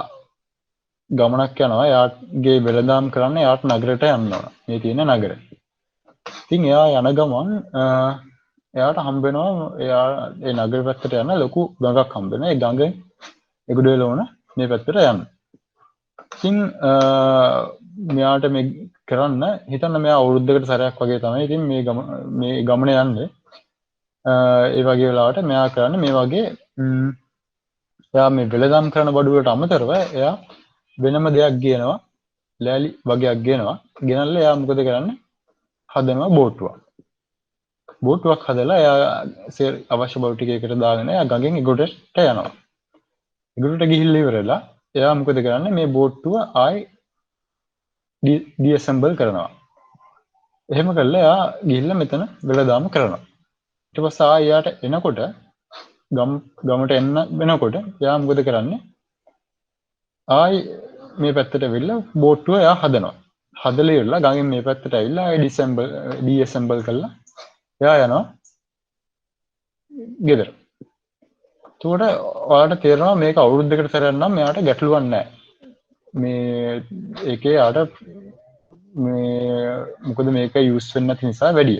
ගමනක් යනවා එයාගේ වෙළඳාම් කරන්න එයාට නගරයට යන්න ඕන. මේ තියෙන නගරේ. ඉතින් එයා යන ගමන් එයාට හම්බ වෙනවා එයා ඒ නගර පැත්තට යන ලොකු ගඟක් හම්බ වෙනවා. ඒ ගඟෙන් එගොඩ වෙලා ඕන මේ පැත්තට යන්න. ඉතින් මෙයාට මේ කරන්න හිතන්න මෙයා අවුරුද්දකට සැරයක් වගේ තමයි ඉතින් මේ ගමන යන්නේ. ඒ වගේ වෙලාවට මෙයා කරන්නේ මේ වගේ එයා මේ වෙළඳාම් කරන බඩුවට අමතරව එයා වෙනම දෙයක් ගේනවා. ලෑලි වගේක් ගේනවා. ගෙනල්ලා එයා මොකද කරන්නේ? හදනවා බෝට්ටුවක්. බෝට්ටුවක් හදලා එයා අවශ්‍ය බඩු ටික එකට දාගෙන එයා ගඟෙන් එගොඩට යනවා. එගොඩට ගිහිල්ලා ඉවරලා එයා මොකද කරන්නේ? මේ බෝට්ටුව ආයි ඩිඇසෙම්බල් කරනවා. එහෙම කළා එයා ගිහිල්ලා මෙතන වෙළඳාම කරනවා. ඊට පස්සේ ආයෙ එයාට එනකොට ගමට එන්න වෙනකොට එයා මොකද කරන්නේ? ආයි මේ පැත්තට වෙලා බෝට්ටුව එයා හදනවා. හදලා ඉවරලා ගඟෙන් මේ පැත්තට ඇවිල්ලා ආයි ඩිඇසෙම්බල් කරලා එයා යනවා ගෙදර. එතකොට ඔයාලට තේරෙනවා මේක අවුරුද්දකට සැරයක් නම් මෙයාට ගැටලුවක් නැහැ. මේ ඒකේ ආට මේ මොකද මේක යූස් වෙන්නේ නැති නිසා වැඩි.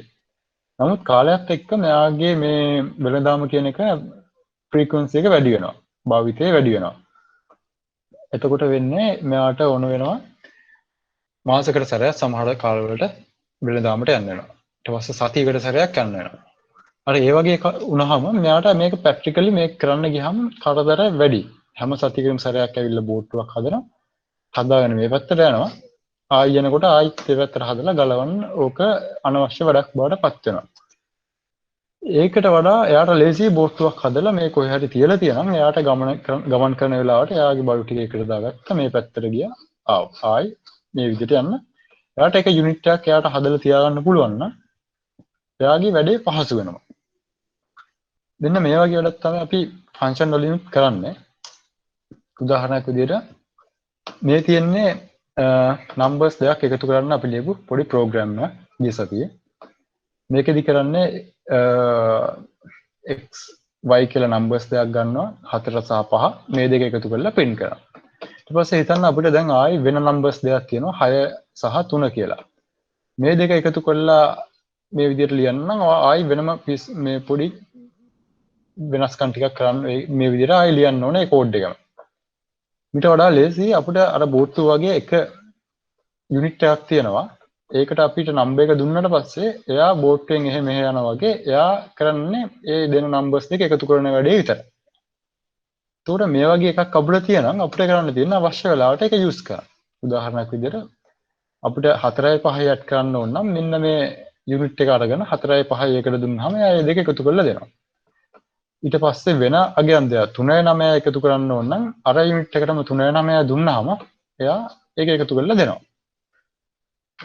නමුත් කාලයත් එක්ක මෙයාගේ මේ වෙළඳාම කියන එක ෆ්‍රීකවන්සි එක වැඩි වෙනවා. භාවිතය වැඩි වෙනවා. එතකොට වෙන්නේ මෙයාට ඕන වෙනවා මාසයකට සැරයක් සමහර කාලවලට වෙළඳාමට යන්න වෙනවා. ඊට පස්සේ සතියකට සැරයක් යන්න වෙනවා. අර ඒ වගේ වුණාම මෙයාට මේක ප්‍රැක්ටිකලි මේක කරන්න ගියහම කරදර වැඩි. හැම සතියකටම සැරයක් ඇවිල්ලා බෝට්ටුවක් හදනවා. හදාගෙන මේ පැත්තට යනවා. ආයෙ යනකොට ආයෙත් මේ පැත්තට හදලා ගලවන්න ඕක අනවශ්‍ය වැඩක් බවට පත් වෙනවා. ඒකට වඩා එයාට ලේසි බෝට්ටුවක් හදලා මේ කොහේ හරි තියලා තියනම් එයාට ගමන් කරන වෙලාවට එයාගේ බඩු ටික එකට දාගත්තා මේ පැත්තට ගියා. ආයෙ මේ විදිහට යන්න. එයාට එක යුනිට් එකක් එයාට හදලා තියාගන්න පුළුවන් නම් එයාගේ වැඩේ පහසු වෙනවා. දෙන්න මේ වගේ වැඩක් තමයි අපි ෆන්ක්ෂන් වලින් කරන්නේ. උදාහරණයක් විදිහට මේ තියෙන්නේ නම්බර්ස් දෙකක් එකතු කරන්න අපි ලියපු පොඩි ප්‍රෝග්‍රෑම් එකක් ගිය සතියේ. මේකෙදි කරන්නේ x y කියලා නම්බර්ස් දෙකක් ගන්නවා 4 සහ 5 මේ දෙක එකතු කරලා print කරනවා. ඊට පස්සේ හිතන්න අපිට දැන් ආයි වෙන නම්බර්ස් දෙකක් තියෙනවා 6 සහ 3 කියලා. මේ දෙක එකතු කරලා මේ විදිහට ලියන්න නම් ආයි වෙනම මේ පොඩි වෙනස්කම් ටිකක් කරන්න මේ විදිහට ආයි ලියන්න ඕනේ ඒ කෝඩ් එකම. ඊට වඩා ලේසි අපිට අර බෝට්ටු වගේ එක යුනිට් එකක් තියෙනවා. ඒකට අපිට නම්බර් එක දුන්නාට පස්සේ එයා බෝට්ටුවෙන් එහෙ මෙහෙ යනවා වගේ එයා කරන්නේ ඒ දෙන නම්බර්ස් දෙක එකතු කරන වැඩේ විතරයි. ඒතකොට මේ වගේ එකක් අපිට තියෙනම් අපිට කරන්න තියෙන අවශ්‍ය වෙලාවට ඒක යූස් කරන්න. උදාහරණයක් විදිහට අපිට 4යි 5යි ඇඩ් කරන්න ඕන නම් මෙන්න මේ යුනිට් එක අරගෙන 4යි 5යි එකට දුන්නාම එයා මේ දෙක එකතු කරලා දෙනවා. ඊට පස්සේ වෙන අගයන් දෙක 3යි 9යි එකතු කරන්න ඕන නම් අර යුනිට් එකටම 3යි 9යි දුන්නාම එයා ඒක එකතු කරලා දෙනවා.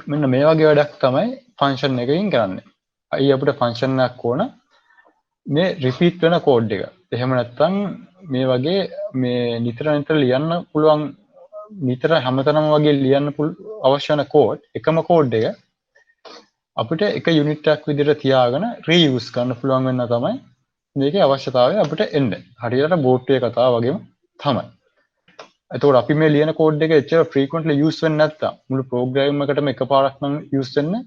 මෙන්න මේ වගේ වැඩක් තමයි ෆන්ක්ෂන් එකකින් කරන්නේ. අයි අපිට ෆන්ක්ෂන් එකක් ඕන මේ රිපීට් වෙන කෝඩ් එක. එහෙම නැත්නම් මේ වගේ මේ නිතර නිතර ලියන්න පුළුවන් නිතර හැමතැනම වගේ ලියන්න අවශ්‍ය වෙන කෝඩ් එකම කෝඩ් එක අපිට එක යුනිට් එකක් විදිහට තියාගෙන රීයුස් කරන්න පුළුවන් වෙන්න තමයි මේකේ අවශ්‍යතාවය අපිට එන්නේ. හරියට බෝට්ටුවේ කතාව වගේම තමයි. එතකොට අපි මේ ලියන කෝඩ් එක එච්චර frequently use වෙන්නේ නැත්තම් මුළු ප්‍රෝග්‍රෑම් එකටම එකපාරක් නම් use වෙන්නේ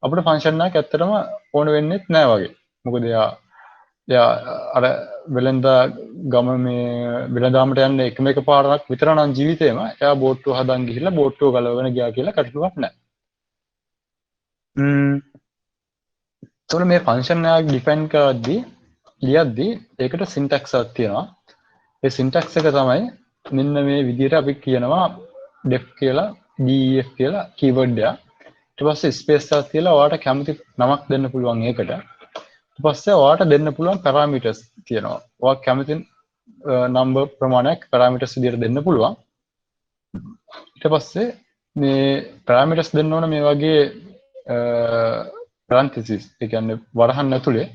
අපිට ෆන්ක්ෂන් එකක් ඇත්තටම ඕන වෙන්නේ නැහැ වගේ. මොකද එයා අර වෙලෙන්ද ගම මේ වෙලඳාමට යන්නේ එක පාරක් විතර නම් ජීවිතේම එයා බෝට්ටුව හදන් ගිහිල්ලා බෝට්ටුව ගලවගෙන ගියා කියලා කටුවක් නැහැ. එතකොට මේ ෆන්ක්ෂන් එකක් ඩිෆයින් කරද්දී ලියද්දී ඒකට සින්ටැක්ස් එකක් තියෙනවා. ඒ සින්ටැක්ස් එක තමයි මෙන්න මේ විදිහට අපි කියනවා def කියලා def කියලා කීවර්ඩ් එක. ඊට පස්සේ ස්පේස් එකක් තියලා ඔයාලට කැමති නමක් දෙන්න පුළුවන් ඒකට. ඊට පස්සේ ඔයාලට දෙන්න පුළුවන් පැරාමීටර්ස් තියෙනවා. ඔයා කැමති නම්බර් ප්‍රමාණයක් පැරාමීටර්ස් විදිහට දෙන්න පුළුවන්. ඊට පස්සේ මේ පැරාමීටර්ස් දෙන්න ඕන මේ වගේ parentheses ඒ කියන්නේ වරහන් ඇතුලේ.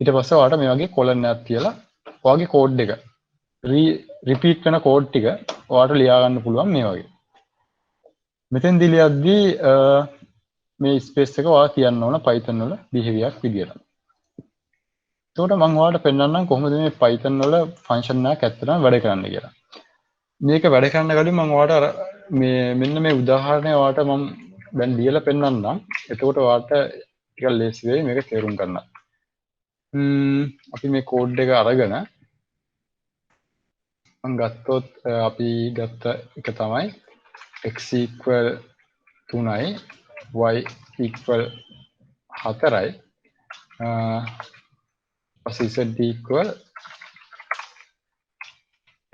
ඊට පස්සේ ඔයාලට මේ වගේ කොලන් එකක් තියලා ඔයාගේ කෝඩ් එක රිපීට් වෙන කෝඩ් ටික ඔයාලට ලියා ගන්න පුළුවන් මේ වගේ. මෙතෙන්දී ලියද්දී මේ ස්පේස් එක ඔයාලා තියන්න ඕන Python වල behavior එකක් විදියට. එතකොට මම ඔයාලට පෙන්නන්නම් කොහොමද මේ Python වල ෆන්ක්ෂන් එකක් ඇත්තටම වැඩ කරන්නේ කියලා. මේක වැඩ කරන්න කලින් මම ඔයාලට මේ මෙන්න මේ උදාහරණය ඔයාලට මම දැන් ලියලා පෙන්නන්නම්. එතකොට ඔයාලට ටිකක් ලේසි වෙයි මේක තේරුම් ගන්න. අපි මේ කෝඩ් එක අරගෙන මම ගත්තොත් අපි ගත්ත එක තමයි x equal 3යි y equal 4යි z equal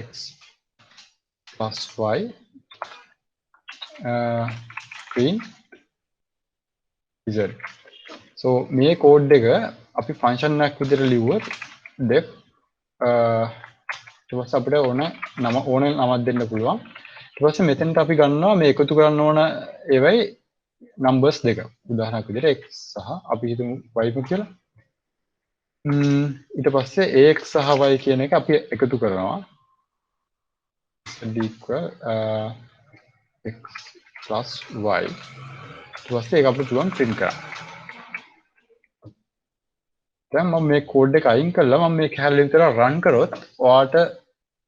x plus y print z. So මේ කෝඩ් එක අපි ෆන්ක්ෂන් එකක් විදිහට ලිව්වොත් def ඊට පස්සේ අපිට ඕන නමක් දෙන්න පුළුවන්. ඊට පස්සේ මෙතෙන්ට අපි ගන්නවා මේ එකතු කරන්න ඕන ඒවයි නම්බර්ස් දෙක. උදාහරණයක් විදිහට x සහ අපි හිතමු y කියලා. ඊට පස්සේ ax සහ y කියන එක අපි එකතු කරනවා. z equal x plus y. ඊට පස්සේ ඒක අපිට පුළුවන් print කරන්න. දැන් මම මේ කෝඩ් එක අයින් කළා මම මේ කැලේ විතර රන් කරොත් ඔයාලට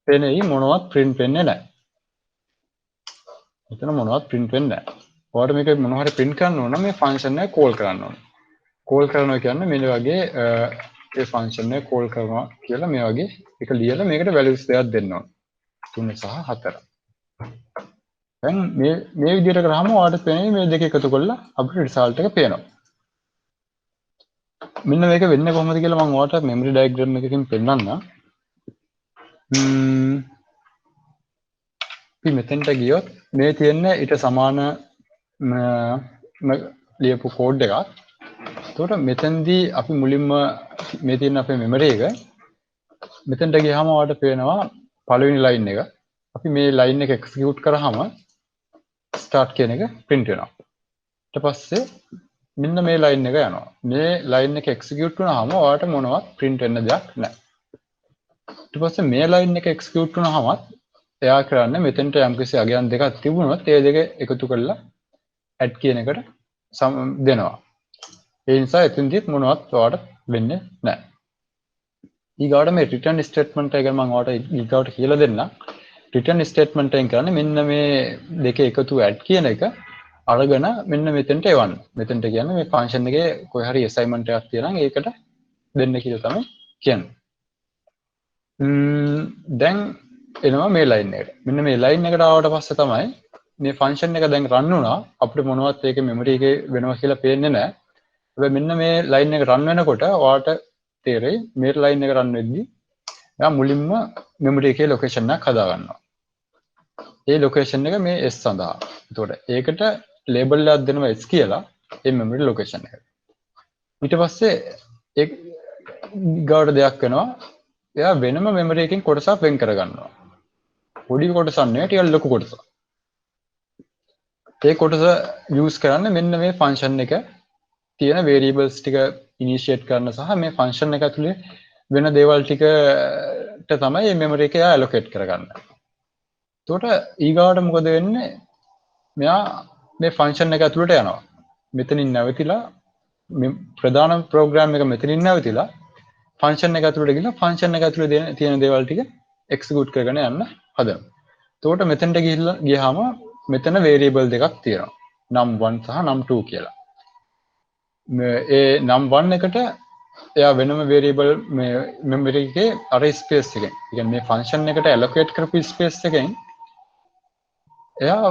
පෙනෙයි මොනවත් print වෙන්නේ නැහැ. මෙතන මොනවත් print වෙන්නේ නැහැ. ඔයාලට මේක මොනවා හරි print කරන්න ඕන නම් මේ function එක call කරන්න ඕන. call කරනවා කියන්නේ මෙන්න වගේ ඒ function එක call කරනවා කියලා මේ වගේ එක ලියලා මේකට values දෙකක් දෙන්න ඕන. 3 සහ 4. දැන් මේ විදිහට කරාම ඔයාලට පෙනෙයි මේ දෙක එකතු කරලා අපිට result එක පේනවා. මෙන්න මේක වෙන්නේ කොහොමද කියලා මම ඔයාලට memory diagram එකකින් පෙන්නන්නම්. අපි මෙතෙන්ට ගියොත් මේ තියෙන ඊට සමාන ලියපු කෝඩ් එකක්. එතකොට මෙතෙන්දී අපි මුලින්ම මේ තියෙන අපේ memory එක මෙතෙන්ට ගියාම ඔයාලට පේනවා පළවෙනි line එක. අපි මේ line එක execute කරාම start කියන එක print වෙනවා. ඊට පස්සේ මෙන්න මේ line එක යනවා. මේ line එක execute වුණාම ඔයාලට මොනවත් print වෙන්න දෙයක් නැහැ. ඊට පස්සේ මේ line එක execute වුණාම එයා කරන්නේ මෙතෙන්ට යම්කිසි අගයන් දෙකක් තිබුණොත් ඒ දෙක එකතු කරලා add කියන එකට දෙනවා. ඒ නිසා එතෙන්දිත් මොනවත් ඔයාලට වෙන්නේ නැහැ. ඊගාට මේ return statement එක මම ඔයාලට ඊගාට කියලා දෙන්නම්. return statement එකෙන් කරන්නේ මෙන්න මේ දෙක එකතු add කියන එක අරගෙන මෙන්න මෙතෙන්ට එවන්න. මෙතෙන්ට කියන්නේ මේ function එකේ කොයි හරි assignment එකක් තියෙනවා නම් ඒකට දෙන්න කියලා තමයි කියන්නේ. දැන් එනවා මේ line එකට. මෙන්න මේ line එකට ආවට පස්සේ තමයි මේ function එක දැන් run වුණා. අපිට මොනවත් ඒකේ memory එකේ වෙනවා කියලා පේන්නේ නැහැ. හැබැයි මෙන්න මේ line එක run වෙනකොට ඔයාලට තේරෙයි මේ line එක run වෙද්දී එයා මුලින්ම memory එකේ location එකක් හදා ගන්නවා. ඒ location එක මේ s සඳහා. එතකොට ඒකට label එකක් දෙනවා s කියලා ඒ memory location එක. ඊට පස්සේ ඒ ගාවට දෙයක් වෙනවා. එයා වෙනම memory එකකින් කොටසක් වෙන් කර ගන්නවා. පොඩි කොටසක් නෙවෙයි ටිකක් ලොකු කොටසක්. ඒ කොටස use කරන්නේ මෙන්න මේ function එක තියෙන variables ටික initiate කරන සහ මේ function එක ඇතුලේ වෙන දේවල් ටිකට තමයි මේ memory එක allocate කරගන්නේ. එතකොට ඊගාවට මොකද වෙන්නේ? මෙයා මේ function එක ඇතුළට යනවා. මෙතනින් නැවතිලා මේ ප්‍රධාන program එක මෙතනින් නැවතිලා function එක ඇතුළට ගිහලා function එක ඇතුළේ තියෙන දේවල් ටික execute කරගෙන යන්න හදනවා. එතකොට මෙතනට ගියාම මෙතන variable දෙකක් තියෙනවා. num1 සහ num2 කියලා. ඒ num1 එකට එයා වෙනම variable මේ memory එකේ array space එකෙන්, කියන්නේ මේ function එකට allocate කරපු space එකෙන් එයා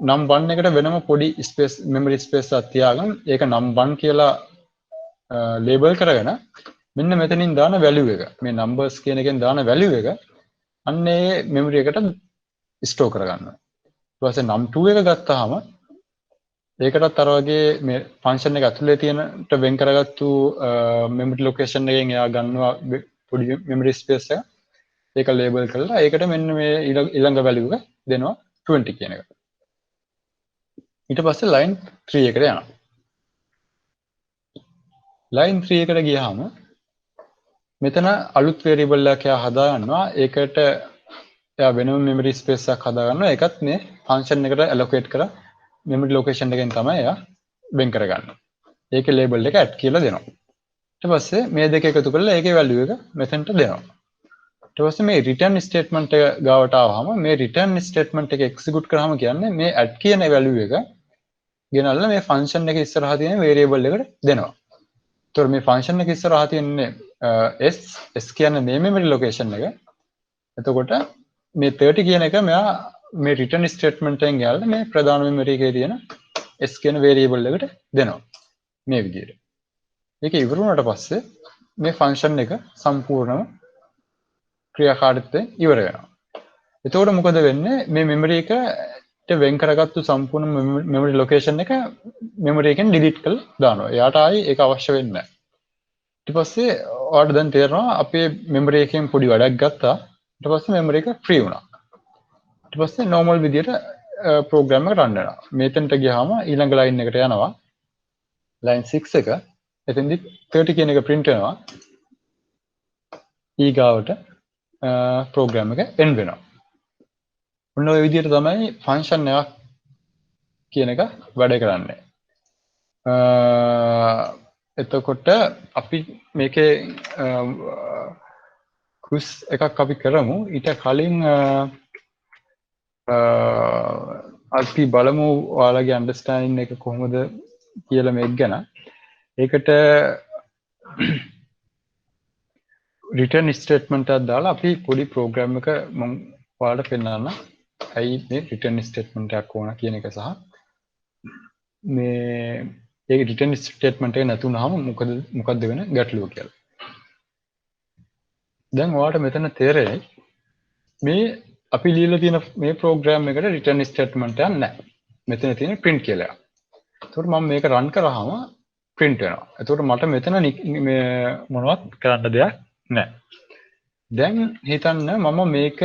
num1 එකට වෙනම පොඩි space memory space එකක් තියාගෙන ඒක num1 කියලා label කරගෙන මෙන්න මෙතනින් දාන value එක, මේ numbers කියන එකෙන් දාන value එක අන්න ඒ memory එකට store කරගන්නවා. ඊට පස්සේ num2 එක ගත්තාම ඒකටත් අර වගේ මේ function එක ඇතුලේ තියෙනට වෙන් කරගත්තු memory location එකෙන් එයා ගන්නවා පොඩි memory space එක. ඒක label කරලා ඒකට මෙන්න මේ ඊළඟ value එක දෙනවා 20 කියන එක. ඊට පස්සේ line 3 එකට යනවා. line 3 එකට ගියාම මෙතන අලුත් variable එකක් එයා හදා ගන්නවා. ඒකට එයා වෙනම memory space එකක් හදා ගන්නවා. ඒකත් මේ function එකට allocate කරලා මෙමරි ලොකේෂන් එකෙන් තමයි එයා වෙන් කරගන්නේ. ඒකේ ලේබල් එක ඇඩ් කියලා දෙනවා. ඊට පස්සේ මේ දෙක එකතු කරලා ඒකේ වැලියු එක මෙතනට දෙනවා. ඊට පස්සේ මේ රිටර්න් ස්ටේට්මන්ට් එක ගාවට ආවම මේ රිටර්න් ස්ටේට්මන්ට් එක එක්සිකියුට් කරාම කියන්නේ මේ ඇඩ් කියන වැලියු එක ගෙනල්ලා මේ ෆන්ක්ෂන් එක ඉස්සරහා තියෙන වේරියබල් එකට දෙනවා. ඒතකොට මේ ෆන්ක්ෂන් එක ඉස්සරහා තියෙන්නේ s කියන්නේ මේ මෙමරි ලොකේෂන් එක. එතකොට මේ 30 කියන එක මෙයා මේ රිටර්න් ස්ටේට්මන්ට් එකෙන් ගාලා මේ ප්‍රධාන මෙමරි එකේ තියෙන s කියන වේරියබල් එකට දෙනවා. මේ විදිහට. ඒක ඉවර වුණාට පස්සේ මේ ෆන්ක්ෂන් එක සම්පූර්ණව ක්‍රියාකාරීත්වයෙන් ඉවර වෙනවා. එතකොට මොකද වෙන්නේ? මේ මෙමරි එකට වෙන් කරගත්තු සම්පූර්ණ මෙමරි ලොකේෂන් එක මෙමරි එකෙන් ඩිලීට් කරලා දානවා. එයාට ආයි ඒක අවශ්‍ය වෙන්නේ නැහැ. ඊට පස්සේ ඔයාලට දැන් තේරෙනවා අපේ මෙමරි එකෙන් පොඩි වැඩක් ගත්තා. ඊට පස්සේ මෙමරි එක ෆ්‍රී වුණා. ඊට පස්සේ normal විදියට ප්‍රෝග්‍රෑම් එක රන් වෙනවා. මෙතෙන්ට ගියාම ඊළඟ ලයින් එකට යනවා. line 6 එක. එතෙන්දි 30 කියන එක print වෙනවා. ඊගාවට ප්‍රෝග්‍රෑම් එක end වෙනවා. ඔන්න ඔය විදිහට තමයි ෆන්ක්ෂන් එකක් කියන එක වැඩ කරන්නේ. එතකොට අපි මේකේ quiz එකක් අපි කරමු. ඊට කලින් අපි බලමු ඔයාලගේ අන්ඩර්ස්ටෑන්ඩින් එක කොහොමද කියලා මේක ගැන. ඒකට රිටර්න් ස්ටේට්මන්ට් එකක් දාලා අපි පොඩි ප්‍රෝග්‍රෑම් එක මම ඔයාලට පෙන්නන්න. ඇයි මේ රිටර්න් ස්ටේට්මන්ට් එකක් ඕන කියන එක සහ මේ ඒක රිටර්න් ස්ටේට්මන්ට් එක නැතුනහම මොකද්ද වෙන ගැටලුව කියලා. දැන් ඔයාලට මෙතන තේරෙයි මේ අපි ලියලා තියෙන මේ ප්‍රෝග්‍රෑම් එකට රිටර්න් ස්ටේට්මන්ට් එකක් නැහැ. මෙතන තියෙන print කියලා. ඒකට මම මේක run කරාම print වෙනවා. ඒකට මට මෙතන මේ මොනවත් කරන්න දෙයක් නැහැ. දැන් හිතන්න මම මේකට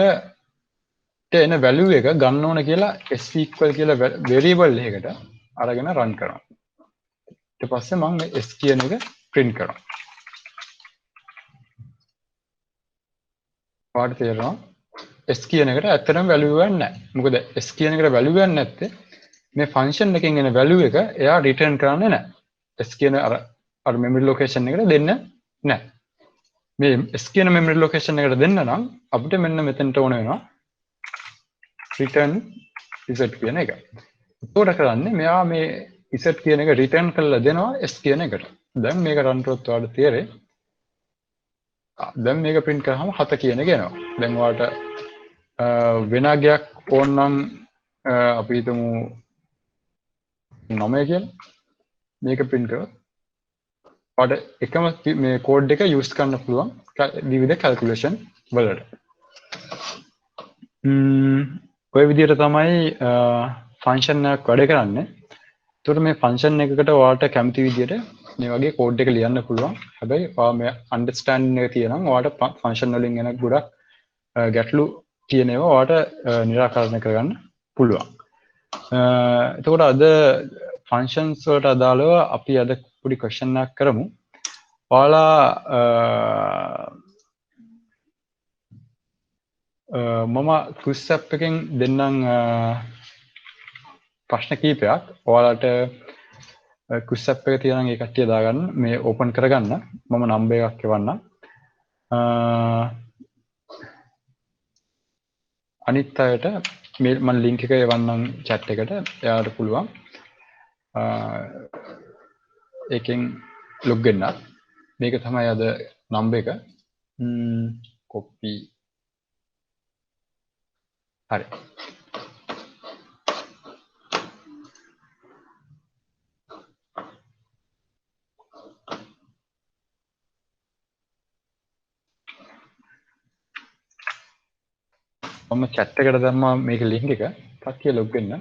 එන value එක ගන්න ඕන කියලා s equal කියලා variable එකකට අරගෙන run කරනවා. ඊට පස්සේ මම මේ s කියන එක print කරනවා. ඔයාලට තේරෙනවා s කියන එකට ඇත්තටම value එකක් නැහැ. මොකද s කියන එකට value එකක් නැත්තේ මේ ෆන්ක්ෂන් එකෙන් එන value එක එයා return කරන්නේ නැහැ. s කියන අර memory location එකට දෙන්න නැහැ. මේ s කියන memory location එකට දෙන්න නම් අපිට මෙන්න මෙතනට ඕන වෙනවා return z කියන එක. ඒකට කරන්නේ මෙයා මේ z කියන එක return කරලා දෙනවා s කියන එකට. දැන් මේක run කරොත් ඔයාලට තේරෙයි. දැන් මේක print කරාම 7 කියන එක එනවා. දැන් ඔයාලට වෙන අගයක් ඕන නම් අපි හිතමු 9 කියලා. මේක print කරොත් ඔයාලට එකම මේ කෝඩ් එක use කරන්න පුළුවන් විවිධ calculation වලට. ඔය විදිහට තමයි ෆන්ක්ෂන් එකක් වැඩ කරන්නේ. එතකොට මේ ෆන්ක්ෂන් එකකට ඔයාලට කැමති විදිහට මේ වගේ කෝඩ් එක ලියන්න පුළුවන්. හැබැයි ඔයා මේ අන්ඩර්ස්ටෑන්ඩින් එක තියෙනම් ඔයාලට ෆන්ක්ෂන් වලින් එන ගොඩක් ගැටලු තියෙන ඒවා ඔයාලට निराකරණය කරගන්න පුළුවන්. එතකොට අද ෆන්ක්ෂන්ස් වලට අදාළව අපි අද පොඩි ක්වෙස්චන් එකක් කරමු. ඔයාලා මම quiz app එකෙන් දෙන්නම් ප්‍රශ්න කීපයක්. ඔයාලට quiz app එක තියෙනවා ඒ කට්ටිය දාගන්න මේ ඕපන් කරගන්න. මම නම්බර් එකක් එවන්නම්. අනිත් අයට මේ මම link එක එවන්නම් chat එකට. එයාට පුළුවන් ඒකෙන් log වෙන්න. මේක තමයි අද නම්බර් එක. copy හරි. මම chat එකට දැම්මා මේක link එක. කට්ටිය log වෙන්න.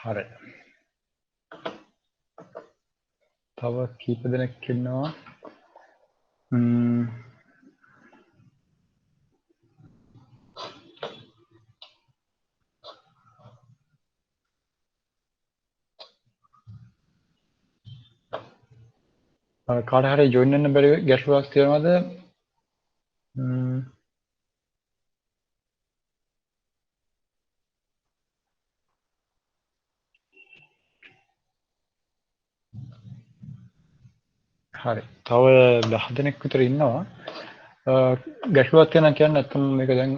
හරි. තව කීප දෙනෙක් ඉන්නවා. කාට හරි ජොයින් වෙන්න බැරි ගැටලුවක් තියෙනවද? හරි. තව 10 දෙනෙක් විතර ඉන්නවා. ගැටලුවක් තියෙනවා කියන්නේ නැත්නම් මේක දැන්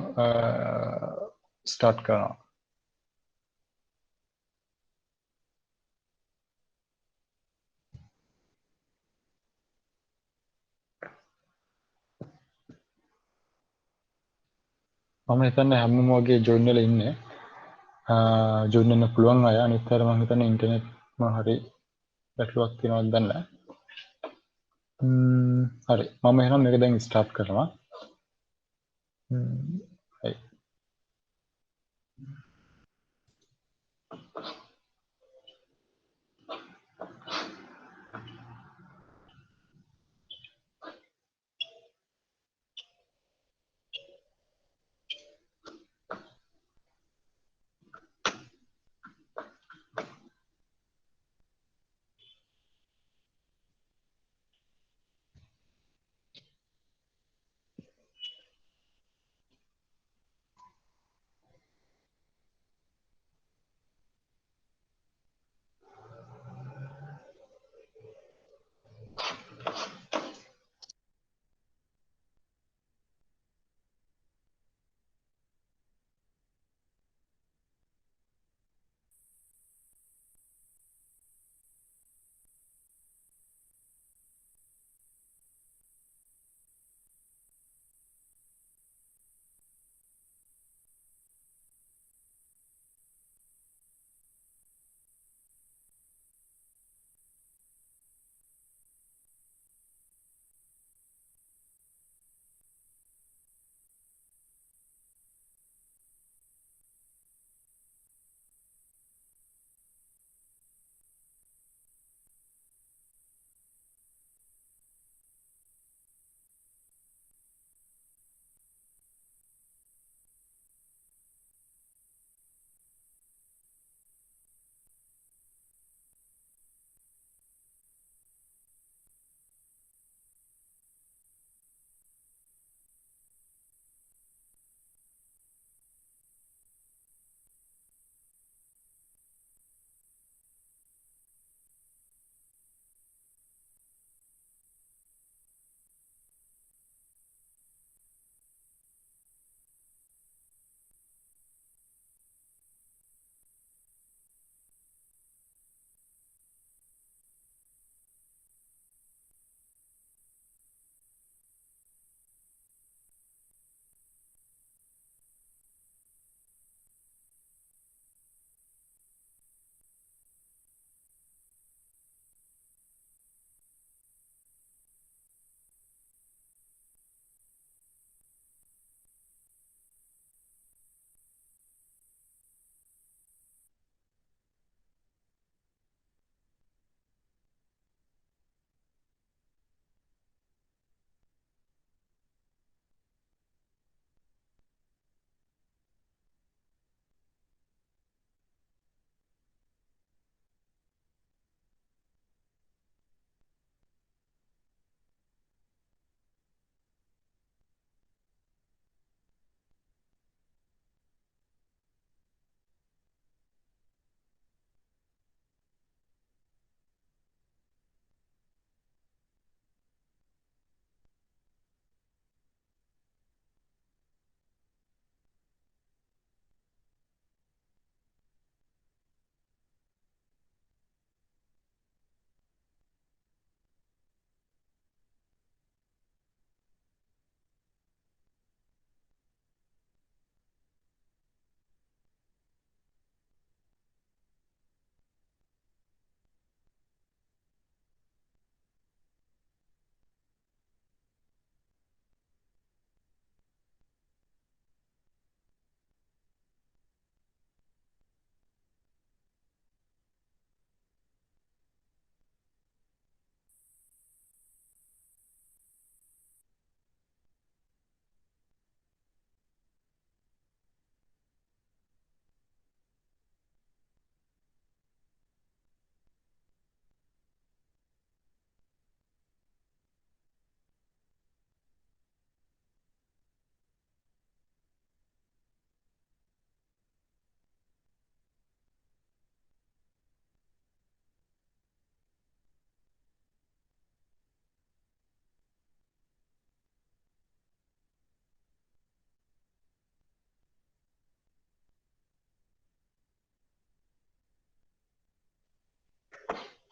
ස්ටාර්ට් කරනවා. මම හිතන්නේ හැමෝම වගේ ජොයින් වෙලා ඉන්නේ. ජොයින් වෙන්න පුළුවන් අය. අනිත් අය මම හිතන්නේ ඉන්ටර්නෙට් හරි ගැටලුවක් තියෙනවද දන්නේ නැහැ. හරි. මම එහෙනම් මේක දැන් ස්ටාර්ට් කරනවා. හරි.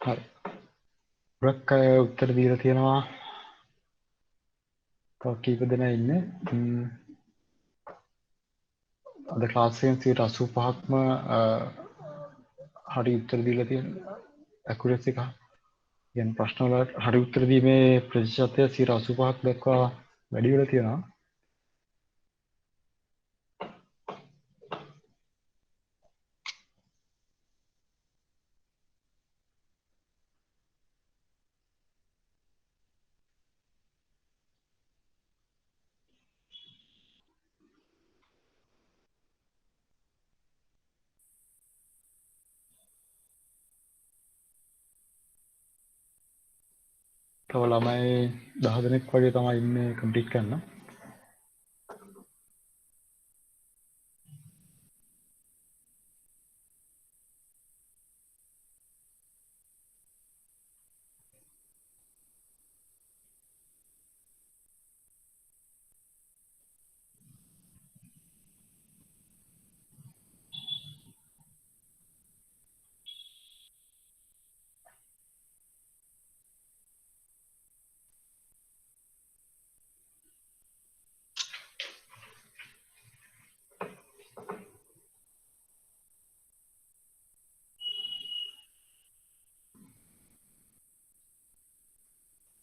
හරි. ගොඩක් අය උත්තර දීලා තියෙනවා. තව කීප දෙනා ඉන්නේ. අද ක්ලාස් එකෙන් 85%ක්ම හරි උත්තර දීලා තියෙනවා. ඇකුරසි එක. කියන්නේ ප්‍රශ්න වලට හරි උත්තර දීමේ ප්‍රතිශතය 85%ක් දක්වා වැඩි වෙලා තියෙනවා. තව ළමයි 10 දෙනෙක් වගේ තමයි ඉන්නේ කම්ප්ලීට් කරන්න.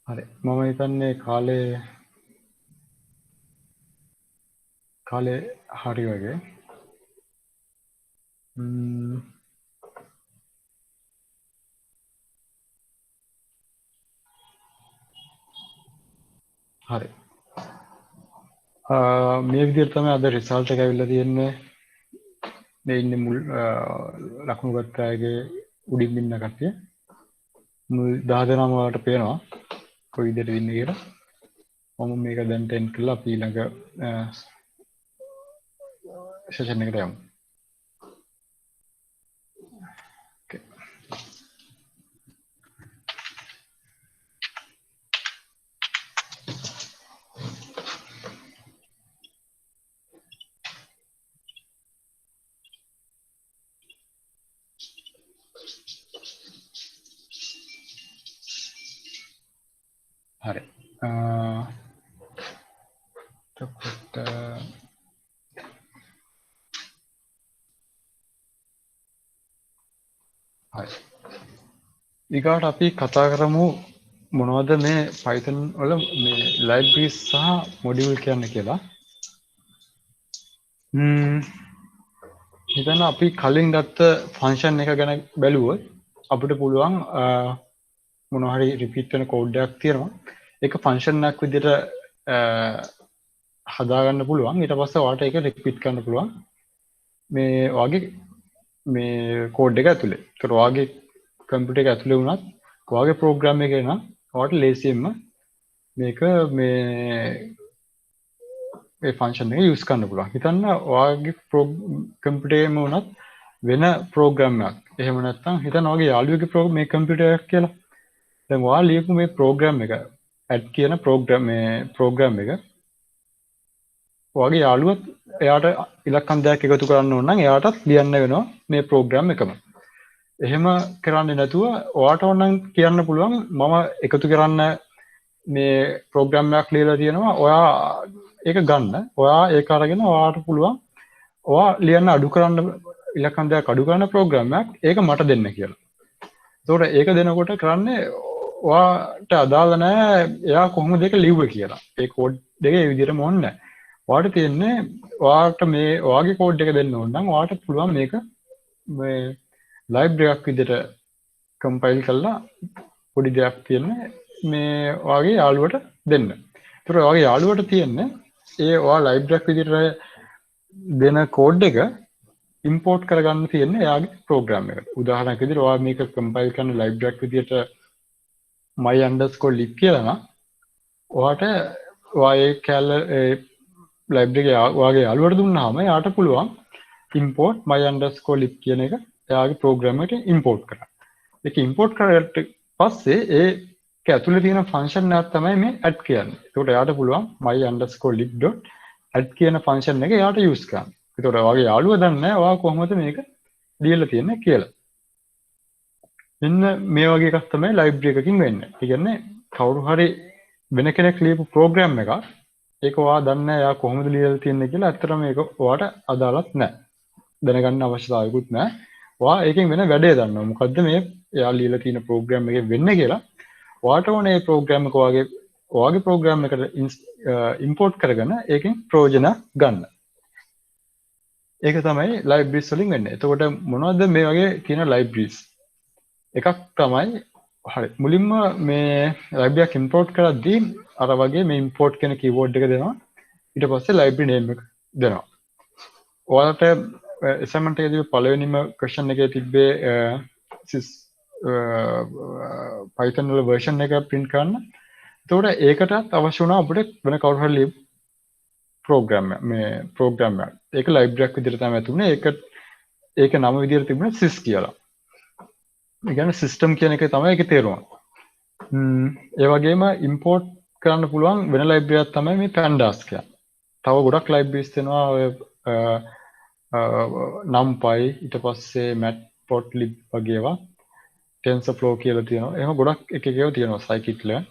හරි. මම හිතන්නේ කාලේ හරි වගේ. හරි. මේ විදිහට තමයි අද රිසල්ට් එක ඇවිල්ලා තියෙන්නේ. මේ ඉන්නේ මුල් ලකුණු ගත්ත අයගේ උඩින් ඉන්න කට්ටිය. මුල් 10 දෙනාම ඔයාලට පේනවා කොයි විදිහට ඉන්නේ කියලා. මම මේක දැන් ටෙන් කරලා අපි ඊළඟ සෙෂන් එකට යමු. හරි. එතකොට හරි. ඊගාට අපි කතා කරමු මොනවද මේ Python වල මේ libraries සහ module කියන්නේ කියලා. හිතන්න අපි කලින් ගත්ත ෆන්ක්ෂන් එක ගැන බැලුවොත් අපිට පුළුවන් මොනවා හරි රිපීට් වෙන කෝඩ් එකක් තියෙනවා. ඒක ෆන්ක්ෂන් එකක් විදිහට හදාගන්න පුළුවන්. ඊට පස්සේ ඔයාලට ඒක රිපීට් කරන්න පුළුවන්. මේ වගේ මේ කෝඩ් එක ඇතුලේ. ඒකට ඔයාගේ කම්පියුටර් එක ඇතුලේ වුණත් ඔයාගේ ප්‍රෝග්‍රෑම් එකේ නම් ඔයාලට ලේසියෙන්ම මේක මේ ෆන්ක්ෂන් එක යූස් කරන්න පුළුවන්. හිතන්න ඔයාගේ කම්පියුටර් එකේම වුණත් වෙන ප්‍රෝග්‍රෑම් එකක්. එහෙම නැත්නම් හිතන්න ඔයාගේ යාළුවෙකුගේ මේ කම්පියුටර් එකක් කියලා. දැන් ඔයා ලියපු මේ ප්‍රෝග්‍රෑම් එක ඇඩ් කියන ප්‍රෝග්‍රෑම් එක ඔයාගේ යාළුවත් එයාට ඉලක්කම් දෙකක් එකතු කරන්න ඕන නම් එයාටත් ලියන්න වෙනවා මේ ප්‍රෝග්‍රෑම් එකම. එහෙම කරන්නේ නැතුව ඔයාට ඕන නම් කියන්න පුළුවන් මම එකතු කරන්න මේ ප්‍රෝග්‍රෑම් එකක් ලියලා තියෙනවා. ඔයා ඒක ගන්න. ඔයා ඒක අරගෙන ඔයාට පුළුවන් ඔයා ලියන්න අඩු කරන්න ඉලක්කම් දෙකක් අඩු කරන ප්‍රෝග්‍රෑම් එකක් ඒක මට දෙන්න කියලා. ඒතකොට ඒක දෙනකොට කරන්නේ ඔයාට අදාළ නැහැ එයා කොහොමද ඒක ලිව්වේ කියලා. ඒ කෝඩ් දෙක ඒ විදිහටම ඕනේ නැහැ. ඔයාට තියෙන්නේ ඔයාට මේ ඔයාගේ කෝඩ් එක දෙන්න ඕන නම් ඔයාට පුළුවන් මේක මේ ලයිබ්‍රරි එකක් විදිහට කම්පයිල් කරලා පොඩි දෙයක් තියෙන්නේ මේ ඔයාගේ යාළුවට දෙන්න. ඒතර ඔයාගේ යාළුවට තියෙන්නේ ඒ ඔයා ලයිබ්‍රරි එකක් විදිහට දෙන කෝඩ් එක ඉම්පෝර්ට් කරගන්න තියෙන්නේ එයාගේ ප්‍රෝග්‍රෑම් එකට. උදාහරණයක් විදිහට ඔයා මේක කම්පයිල් කරන ලයිබ්‍රරි එකක් විදිහට my_lib කියලා නම් ඔයාට ඔයා ඒ ලයිබ්‍රරි එක ඔයාගේ යාළුවට දුන්නාම එයාට පුළුවන් import my_lib කියන එක එයාගේ ප්‍රෝග්‍රෑම් එකට ඉම්පෝර්ට් කරන්න. ඒක ඉම්පෝර්ට් කරාට පස්සේ ඒක ඇතුලේ තියෙන ෆන්ක්ෂන් එකක් තමයි මේ add කියන්නේ. ඒකට එයාට පුළුවන් my_lib.add කියන ෆන්ක්ෂන් එක එයාට යූස් කරන්න. ඒකට ඔයාගේ යාළුවා දන්නේ නැහැ ඔයා කොහොමද මේක දීලා තියන්නේ කියලා. මෙන්න මේ වගේ එකක් තමයි ලයිබ්‍රරි එකකින් වෙන්නේ. ඒ කියන්නේ කවුරු හරි වෙන කෙනෙක් ලියපු ප්‍රෝග්‍රෑම් එකක් ඒක ඔයා දන්නේ නැහැ එයා කොහොමද ලියලා තියන්නේ කියලා. ඇත්තටම මේක ඔයාට අදාළත් නැහැ. දැනගන්න අවශ්‍යතාවයකුත් නැහැ. ඔයා ඒකෙන් වෙන වැඩේ දන්නවා. මොකද්ද මේ එයා ලියලා තියෙන ප්‍රෝග්‍රෑම් එකේ වෙන්නේ කියලා. ඔයාට ඕනේ මේ ප්‍රෝග්‍රෑම් එක ඔයාගේ ප්‍රෝග්‍රෑම් එකට ඉම්පෝර්ට් කරගෙන ඒකෙන් ප්‍රයෝජන ගන්න. ඒක තමයි ලයිබ්‍රරිස් වලින් වෙන්නේ. එතකොට මොනවද මේ වගේ තියෙන ලයිබ්‍රරිස්? එකක් තමයි හරි මුලින්ම මේ ලයිබ්‍රරි එකක් ඉම්පෝර්ට් කරද්දී අර වගේ මේ ඉම්පෝර්ට් කියන කීබෝඩ් එක දෙනවා. ඊට පස්සේ ලයිබ්‍රරි නේම් එක දෙනවා. ඔයාලට assignment එකේදී පළවෙනිම question එකේ තිබ්බේ Python වල version එක print කරන්න. එතකොට ඒකටත් අවශ්‍ය වුණා අපිට වෙන කවුරු හරි ලියපු program එකක්. ඒක library එකක් විදිහට තමයි තිබුණේ. ඒක නම විදිහට තිබුණේ sys කියලා. ඒ කියන්නේ system කියන එක තමයි ඒකේ තේරුම. ඒ වගේම import කරන්න පුළුවන් වෙන library එකක් තමයි මේ pandas කියන්නේ. තව ගොඩක් libraries තියෙනවා ඔය numpy ඊට පස්සේ matplotlib වගේ ඒවා TensorFlow කියලා තියෙනවා. එහෙම ගොඩක් එක ඒවා තියෙනවා scikit-learn.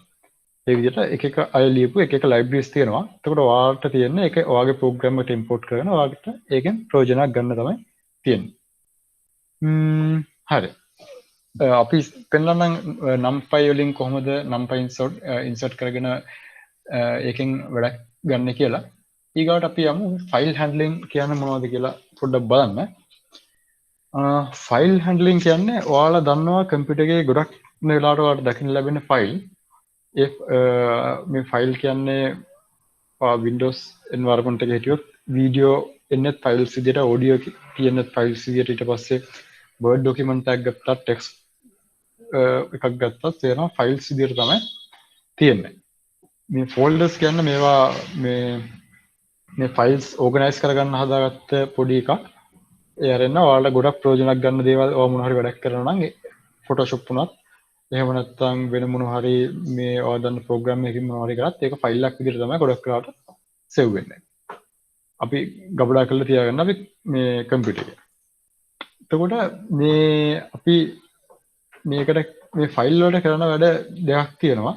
ඒ විදිහට එක අය ලියපු එක libraries තියෙනවා. එතකොට ඔයාලට තියෙන්නේ ඒක ඔයාගේ program එකට import කරගෙන ඔයාලට ඒකෙන් ප්‍රයෝජනයක් ගන්න තමයි තියෙන්නේ. හරි. අපි පෙන්නන්නම් numpy වලින් කොහොමද numpy insert කරගෙන ඒකෙන් වැඩක් ගන්න කියලා. ඊගාට අපි යමු file handling කියන්නේ මොනවද කියලා පොඩ්ඩක් බලන්න. ෆයිල් හැන්ඩලින් කියන්නේ ඔයාලා දන්නවා කම්පියුටර් එකේ ගොඩක් වෙලාවට ඔයාලට දකින්න ලැබෙන ෆයිල්. මේ ෆයිල් කියන්නේ Windows environment එකේ හිටියොත් වීඩියෝ එන්නත් ෆයිල්ස් විදියට ඔඩියෝ කියන්නත් ෆයිල්ස් විදියට ඊට පස්සේ Word document එකක් ගත්තා text එකක් ගත්තා තේරෙනවා ෆයිල්ස් විදියට තමයි තියෙන්නේ. මේ folders කියන්නේ මේවා මේ ෆයිල්ස් organize කරගන්න හදාගත්ත පොඩි එකක්. ඒ අරෙන්න ඔයාලට ගොඩක් ප්‍රයෝජනක් ගන්න දේවල් ඔයා මොන හරි වැඩක් කරනවා නම් Photoshop උනත් එහෙම නැත්නම් වෙන මොන හරි මේ ඔයා දන්න ප්‍රෝග්‍රෑම් එකකින් මොන හරි කරත් ඒක ෆයිල් එකක් විදිහට තමයි ගොඩක් වෙලාවට සේව් වෙන්නේ. අපි ගබඩා කරලා තියාගන්න අපි මේ කම්පියුටර් එකේ. එතකොට මේ අපි මේකට මේ ෆයිල් වලට කරන වැඩ දෙකක් තියෙනවා.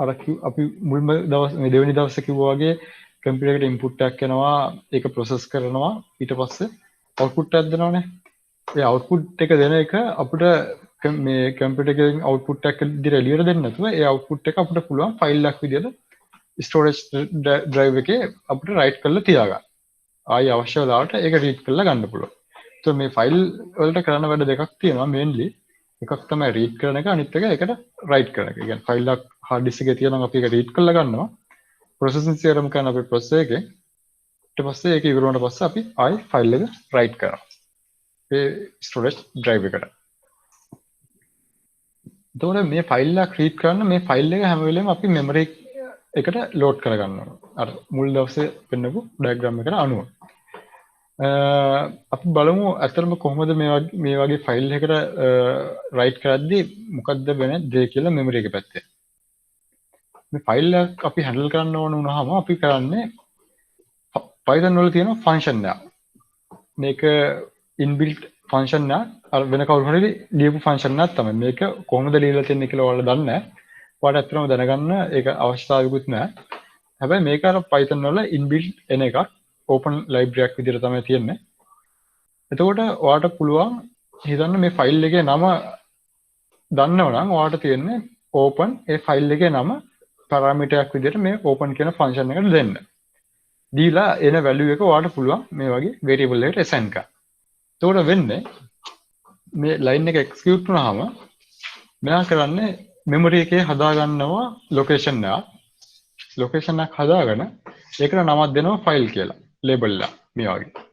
අර අපි මුල්ම දවස් මේ දෙවෙනි දවසේ කිව්වා වගේ කම්පියුටර් එකට ඉන්පුට් එකක් එනවා ඒක ප්‍රොසෙස් කරනවා ඊට පස්සේ output එකක් දෙනවනේ. ඒ output එක දෙන එක අපිට මේ කම්පියුටර් එකෙන් output එකක් විදිහට එළියට දෙන්න නැතුව ඒ output එක අපිට පුළුවන් ෆයිල් එකක් විදිහට storage drive එකේ අපිට write කරලා තියාගන්න. ආයි අවශ්‍ය වෙලාවට ඒක read කරලා ගන්න පුළුවන්. So මේ ෆයිල් වලට කරන වැඩ දෙකක් තියෙනවා mainly. එකක් තමයි read කරන එක අනිත් එක ඒකට write කරන එක. ඒ කියන්නේ ෆයිල් එකක් hard disk එකේ තියෙනවා අපි ඒක read කරලා ගන්නවා. processing theorem කරන අපේ process එකේ ඊට පස්සේ ඒක ඉවර වුණාට පස්සේ අපි ආයි ෆයිල් එක write කරනවා. ඒ storage drive එකට. එතකොට මේ ෆයිල් එක ක්‍රියේට් කරන්න මේ ෆයිල් එක හැම වෙලේම අපි මෙමරි එකට ලෝඩ් කරගන්න ඕන. අර මුල් දවසේ පෙන්නපු ඩයග්‍රෑම් එකට අනුව. අපි බලමු අතරම කොහොමද මේ වගේ ෆයිල් එකකට රයිට් කරද්දී මොකද්ද වෙන දේ කියලා මෙමරි එකේ පැත්තේ. මේ ෆයිල් එක අපි හැන්ඩල් කරන්න ඕන වුණාම අපි කරන්නේ Python වල තියෙන ෆන්ක්ෂන් එක. මේක inbuilt ෆන්ක්ෂන් එක අර වෙන කවුරු හරි ලියපු ෆන්ක්ෂන් එකක් තමයි. මේක කොහොමද ලියලා තියෙන්නේ කියලා ඔයාලා දන්නේ නැහැ. ඔයාලට ඇත්තටම දැනගන්න ඒක අවශ්‍යතාවයකුත් නැහැ. හැබැයි මේක අර Python වල inbuilt එන එකක්. open library එකක් විදිහට තමයි තියෙන්නේ. එතකොට ඔයාලට පුළුවන් හිතන්න මේ ෆයිල් එකේ නම දන්නවනම් ඔයාලට තියෙන්නේ open ඒ ෆයිල් එකේ නම parameter එකක් විදිහට මේ open කියන ෆන්ක්ෂන් එකට දෙන්න. දීලා එන value එක ඔයාලට පුළුවන් මේ වගේ variable එකට assign කරන්න. එතකොට වෙන්නේ මේ line එක execute වුණාම මෙයා කරන්නේ memory එකේ හදාගන්නවා location එක. location එකක් හදාගෙන ඒකට නමක් දෙනවා file කියලා label එක මේ වගේ.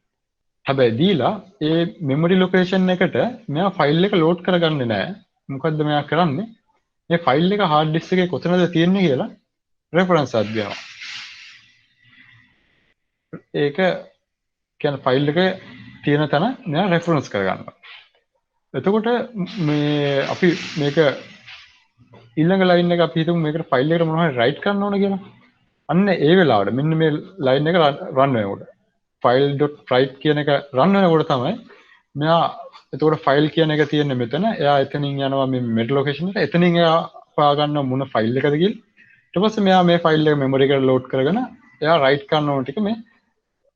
හැබැයි දීලා ඒ memory location එකට මෙයා file එක load කරගන්නේ නැහැ. මොකද්ද මෙයා කරන්නේ? මේ file එක hard disk එකේ කොතනද තියෙන්නේ කියලා reference එකක් දෙනවා. ඒක කියන්නේ file එක තියෙන තැන මෙයා reference කරගන්නවා. එතකොට මේ අපි මේක ඊළඟ line එක අපි හිතමු මේකට file එකට මොනවා හරි write කරන්න ඕන කියලා. අන්න ඒ වෙලාවට මෙන්න මේ line එක run වෙනකොට file.write කියන එක run වෙනකොට තමයි මෙයා එතකොට ෆයිල් කියන එක තියෙන්නේ මෙතන. එයා එතනින් යනවා මේ මෙට ලොකේෂන් එකට. එතනින් එයා හොයාගන්න මොන ෆයිල් එකද කියලා. ඊට පස්සේ මෙයා මේ ෆයිල් එක මෙමරි එකට ලෝඩ් කරගෙන එයා රයිට් කරන්න ඕන ටික මේ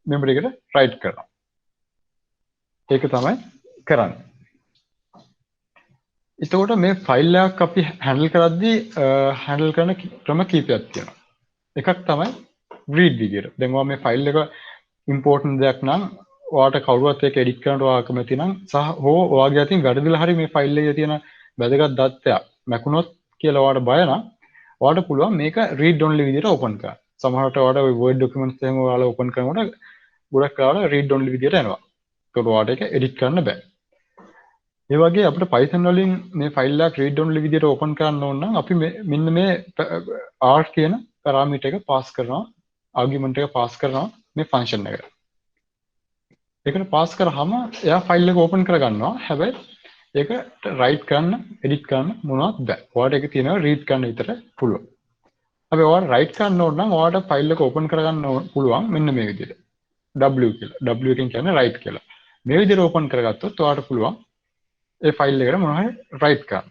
මෙමරි එකට රයිට් කරනවා. ඒක තමයි කරන්නේ. එතකොට මේ ෆයිල් එකක් අපි හැන්ඩල් කරද්දී හැන්ඩල් කරන ක්‍රම කීපයක් තියෙනවා. එකක් තමයි read විදියට. දැන් ඔයා මේ ෆයිල් එක ඉම්පෝර්ටන්ට් දෙයක් නම් ඔයාට කවුරුවත් ඒක එඩිට් කරන්න ඔයා කැමති නම් සහ හෝ ඔයාගේ අතින් වැරදිලා හරි මේ ෆයිල් එකේ තියෙන වැදගත් දත්තයක් මැකුණොත් කියලා ඔයාට බය නම් ඔයාට පුළුවන් මේක read only විදියට ඕපන් කරන්න. සමහරවිට ඔයාට ওই word documents එහෙම ඔයාලා ඕපන් කරනකොට ගොඩක් වෙලාවට read only විදියට එනවා. ඒකට ඔයාට ඒක එඩිට් කරන්න බෑ. ඒ වගේ අපිට Python වලින් මේ ෆයිල් එකක් read only විදියට ඕපන් කරන්න ඕන නම් අපි මෙන්න මේ r කියන parameter එක pass කරනවා argument එක pass කරනවා මේ function එකට. ඒකට pass කරාම එයා ෆයිල් එක ඕපන් කරගන්නවා. හැබැයි ඒක write කරන්න, edit කරන්න මොනවත් බෑ. ඔයාලට ඒක තියෙනවා read කරන්න විතර පුළුවන්. හැබැයි ඔයාලට write කරන්න ඕන නම් ඔයාලට ෆයිල් එක ඕපන් කරගන්න පුළුවන් මෙන්න මේ විදිහට. w කියලා. w එකෙන් කියන්නේ write කියලා. මේ විදිහට ඕපන් කරගත්තොත් ඔයාලට පුළුවන් ඒ ෆයිල් එකට මොනවා හරි write කරන්න.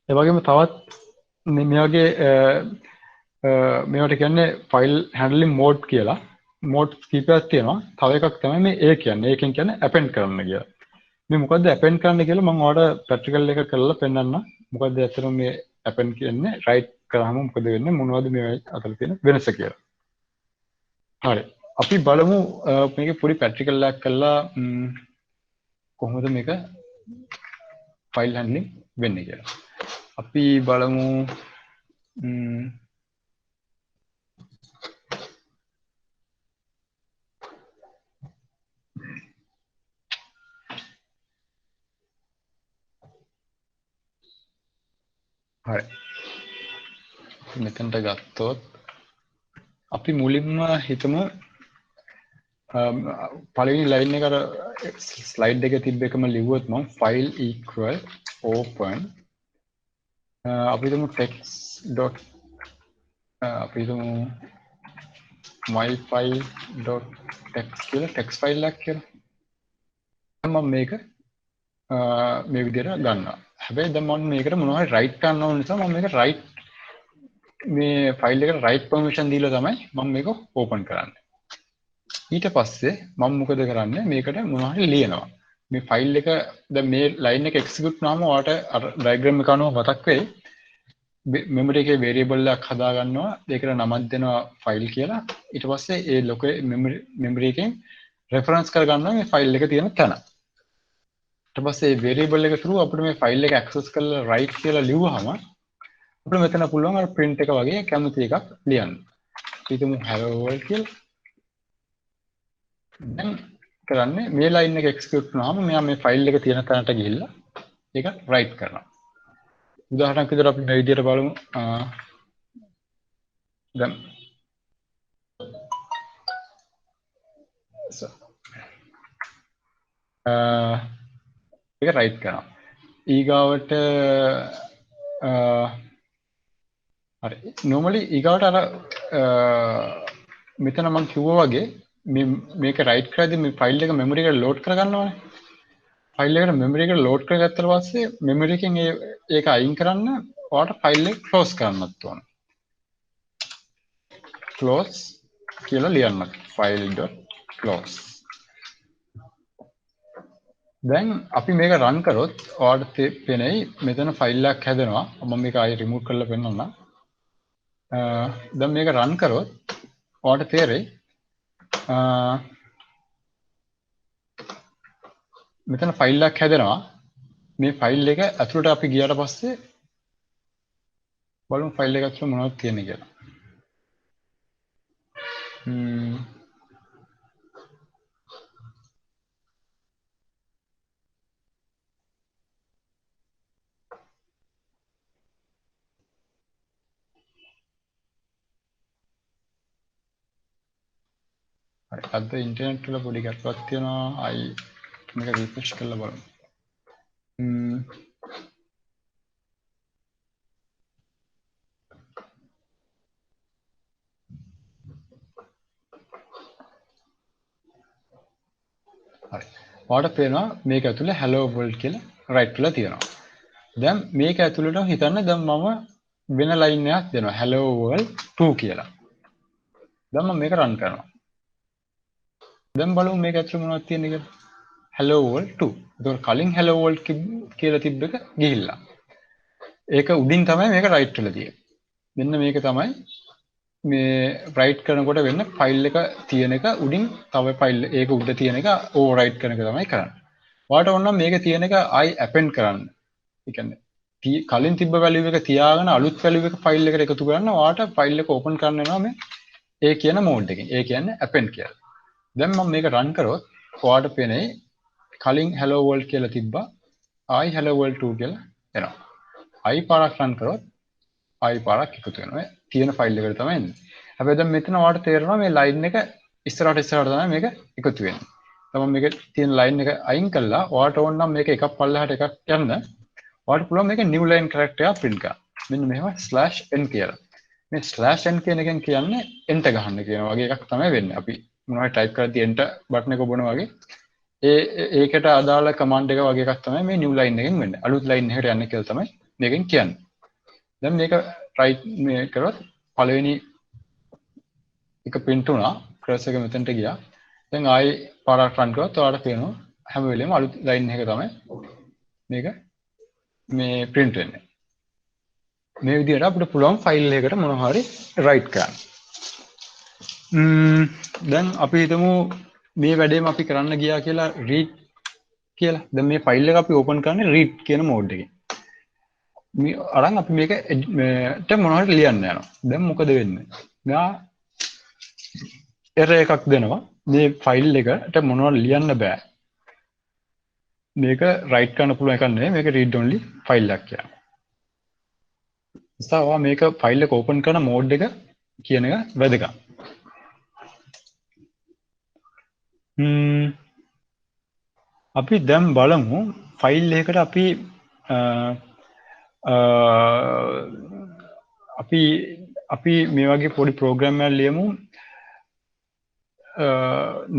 ඒ වගේම තවත් මේ වගේ මේවට කියන්නේ ෆයිල් හැන්ඩලින් මෝඩ් කියලා. මෝඩ් කීපයක් තියෙනවා. තව එකක් තමයි මේ A කියන්නේ. ඒකෙන් කියන්නේ append කරන්න කියලා. මේ මොකද්ද append කරන්න කියලා මම ඔයාලට ප්‍රැක්ටිකල් එක කරලා පෙන්නන්න. මොකද්ද ඇත්තටම මේ append කියන්නේ write කරාම මොකද වෙන්නේ මොනවද මේ අතර තියෙන වෙනස කියලා. හරි. අපි බලමු මේකේ පොඩි ප්‍රැක්ටිකල් එකක් කරලා කොහොමද මේක ෆයිල් හැන්ඩලින් වෙන්නේ කියලා. අපි බලමු හරි. මෙතනට ගත්තොත් අපි මුලින්ම හිතමු පළවෙනි ලයින් එක අර ස්ලයිඩ් එකේ තිබ්බ එකම ලිව්වොත් මම file equal open අපි හිතමු text. අපි හිතමු myfile.text කියලා text file එකක් කියලා. මම මේක මේ විදිහට ගන්නවා. හැබැයි දැන් මම මේකට මොනවා හරි write කරන්න ඕන නිසා මම මේක write මේ ෆයිල් එකට write permission දීලා තමයි මම මේක open කරන්නේ. ඊට පස්සේ මම මොකද කරන්නේ මේකට මොනවා හරි ලියනවා. මේ ෆයිල් එක දැන් මේ ලයින් එක එක්සිකියුට් වුණාම ඔයාලට අර ඩයග්‍රෑම් එක අනුව මතක් වෙයි. මෙමරි එකේ variable එකක් හදා ගන්නවා. ඒකට නමක් දෙනවා ෆයිල් කියලා. ඊට පස්සේ ඒ ලොකේ මෙමරි එකෙන් රෙෆරන්ස් කර ගන්නවා මේ ෆයිල් එක තියෙන තැන. ඊට පස්සේ මේ variable එක through අපිට මේ ෆයිල් එක access කරලා write කියලා ලිව්වහම අපිට මෙතන පුළුවන් අර print එක වගේ කැමති එකක් ලියන්න. හිතමු hello world කියලා. දැන් කරන්නේ මේ ලයින් එක එක්සිකියුට් වුණාම මෙයා මේ ෆයිල් එක තියෙන තැනට ගිහිල්ලා ඒක write කරනවා. උදාහරණයක් විදිහට අපි මේ විදිහට බලමු. දැන් ඒක write කරනවා. ඊගාවට හරි normally ඊගාවට අර මෙතන මම කිව්වා වගේ මේක write කරද්දී මේ ෆයිල් එක මෙමරි එකට ලෝඩ් කරගන්නවානේ. ෆයිල් එකට මෙමරි එකට ලෝඩ් කරගත්තට පස්සේ මෙමරි එකෙන් ඒක අයින් කරන්න ඔයාලට ෆයිල් එක ක්ලෝස් කරන්නත් ඕන. close කියලා ලියන්න. file.close. දැන් අපි මේක run කරොත් ඔයාලට පේනයි මෙතන ෆයිල් එකක් හැදෙනවා. මම මේක ආයෙ remove කරලා පෙන්නන්නම්. දැන් මේක run කරොත් ඔයාලට තේරෙයි මෙතන ෆයිල් එකක් හැදෙනවා. මේ ෆයිල් එක ඇතුළට අපි ගියාට පස්සේ බලමු ෆයිල් එක ඇතුළේ මොනවද තියෙන්නේ කියලා. හරි අද ඉන්ටර්නෙට් වල පොඩි ගැටලුවක් තියෙනවා. ආයි මේක රිෆ්‍රෙෂ් කරලා බලමු. හරි ඔයාලට පේනවා මේක ඇතුලේ hello world කියලා write කරලා තියෙනවා. දැන් මේක ඇතුළට හිතන්න දැන් මම වෙන ලයින් එකක් දෙනවා hello world 2 කියලා. දැන් මම මේක run කරනවා. දැන් බලමු මේක ඇතුළේ මොනවද තියෙන්නේ කියලා. hello world 2. ඒතකොට කලින් hello world කියලා තිබ්බ එක ගිහිල්ලා. ඒක උඩින් තමයි මේක write කරලා තියෙන්නේ. මෙන්න මේක තමයි මේ write කරනකොට වෙන්න ෆයිල් එක තියෙන එක උඩින් තව ෆයිල් ඒක උඩ තියෙන එක overwrite කරන එක තමයි කරන්නේ. ඔයාලට ඕන නම් මේක තියෙන එක I append කරන්න. ඒ කියන්නේ කලින් තිබ්බ value එක තියාගෙන අලුත් value එක ෆයිල් එකට එකතු කරන්න ඔයාලට ෆයිල් එක open කරන්න වෙනවා මේ ඒ කියන mode එකෙන්. ඒ කියන්නේ append කියලා. දැන් මම මේක run කරොත් ඔයාලට පේන්නේ කලින් hello world කියලා තිබ්බා I hello world 2 කියලා එනවා. I පාරක් run කරොත් I පාරක් එකතු වෙනවා. තියෙන ෆයිල් එකට තමයි එන්නේ. හැබැයි දැන් මෙතන ඔයාලට තේරෙනවා මේ line එක ඉස්සරහට තමයි මේක එකතු වෙන්නේ. තමයි මේක තියෙන line එක අයින් කළා ඔයාලට ඕන නම් මේක එකක් පල්ලෙහාට එකක් යන්න ඔයාලට පුළුවන් මේක new line character එකක් print කරන්න. මෙන්න මෙහෙම /n කියලා. මේ /n කියන එකෙන් කියන්නේ enter ගහන්න කියන වගේ එකක් තමයි වෙන්නේ. අපි මොනවයි type කරද්දී enter button එක ඔබනවා වගේ ඒකට අදාළ command එක වගේ එකක් තමයි මේ new line එකෙන් වෙන්නේ. අලුත් line එකට යන්න කියලා තමයි මේකෙන් කියන්නේ. දැන් මේක right මේ කරොත් පළවෙනි එක print වුණා. cursor එක මෙතනට ගියා. දැන් ආයි පාරක් run කරොත් ඔයාලට පේනවා හැම වෙලෙම අලුත් line එක තමයි මේක මේ print වෙන්නේ. මේ විදිහට අපිට පුළුවන් ෆයිල් එකකට මොනවා හරි write කරන්න. දැන් අපි හිතමු මේ වැඩේම අපි කරන්න ගියා කියලා read කියලා. දැන් මේ ෆයිල් එක අපි open කරන්නේ read කියන mode එකෙන්. මේ අරන් අපි මේකට මොනවා හරි ලියන්න යනවා. දැන් මොකද වෙන්නේ? මෙයා error එකක් දෙනවා. මේ ෆයිල් එකට මොනවද ලියන්න බෑ. මේක write කරන්න පුළුවන් එකක් නෙවෙයි. මේක read only ෆයිල් එකක් කියලා. ඉතින් මේක ෆයිල් එක open කරන mode එක කියන එක වැදගත්. අපි දැන් බලමු ෆයිල් එකකට අපි මේ වගේ පොඩි ප්‍රෝග්‍රෑම් එකක් ලියමු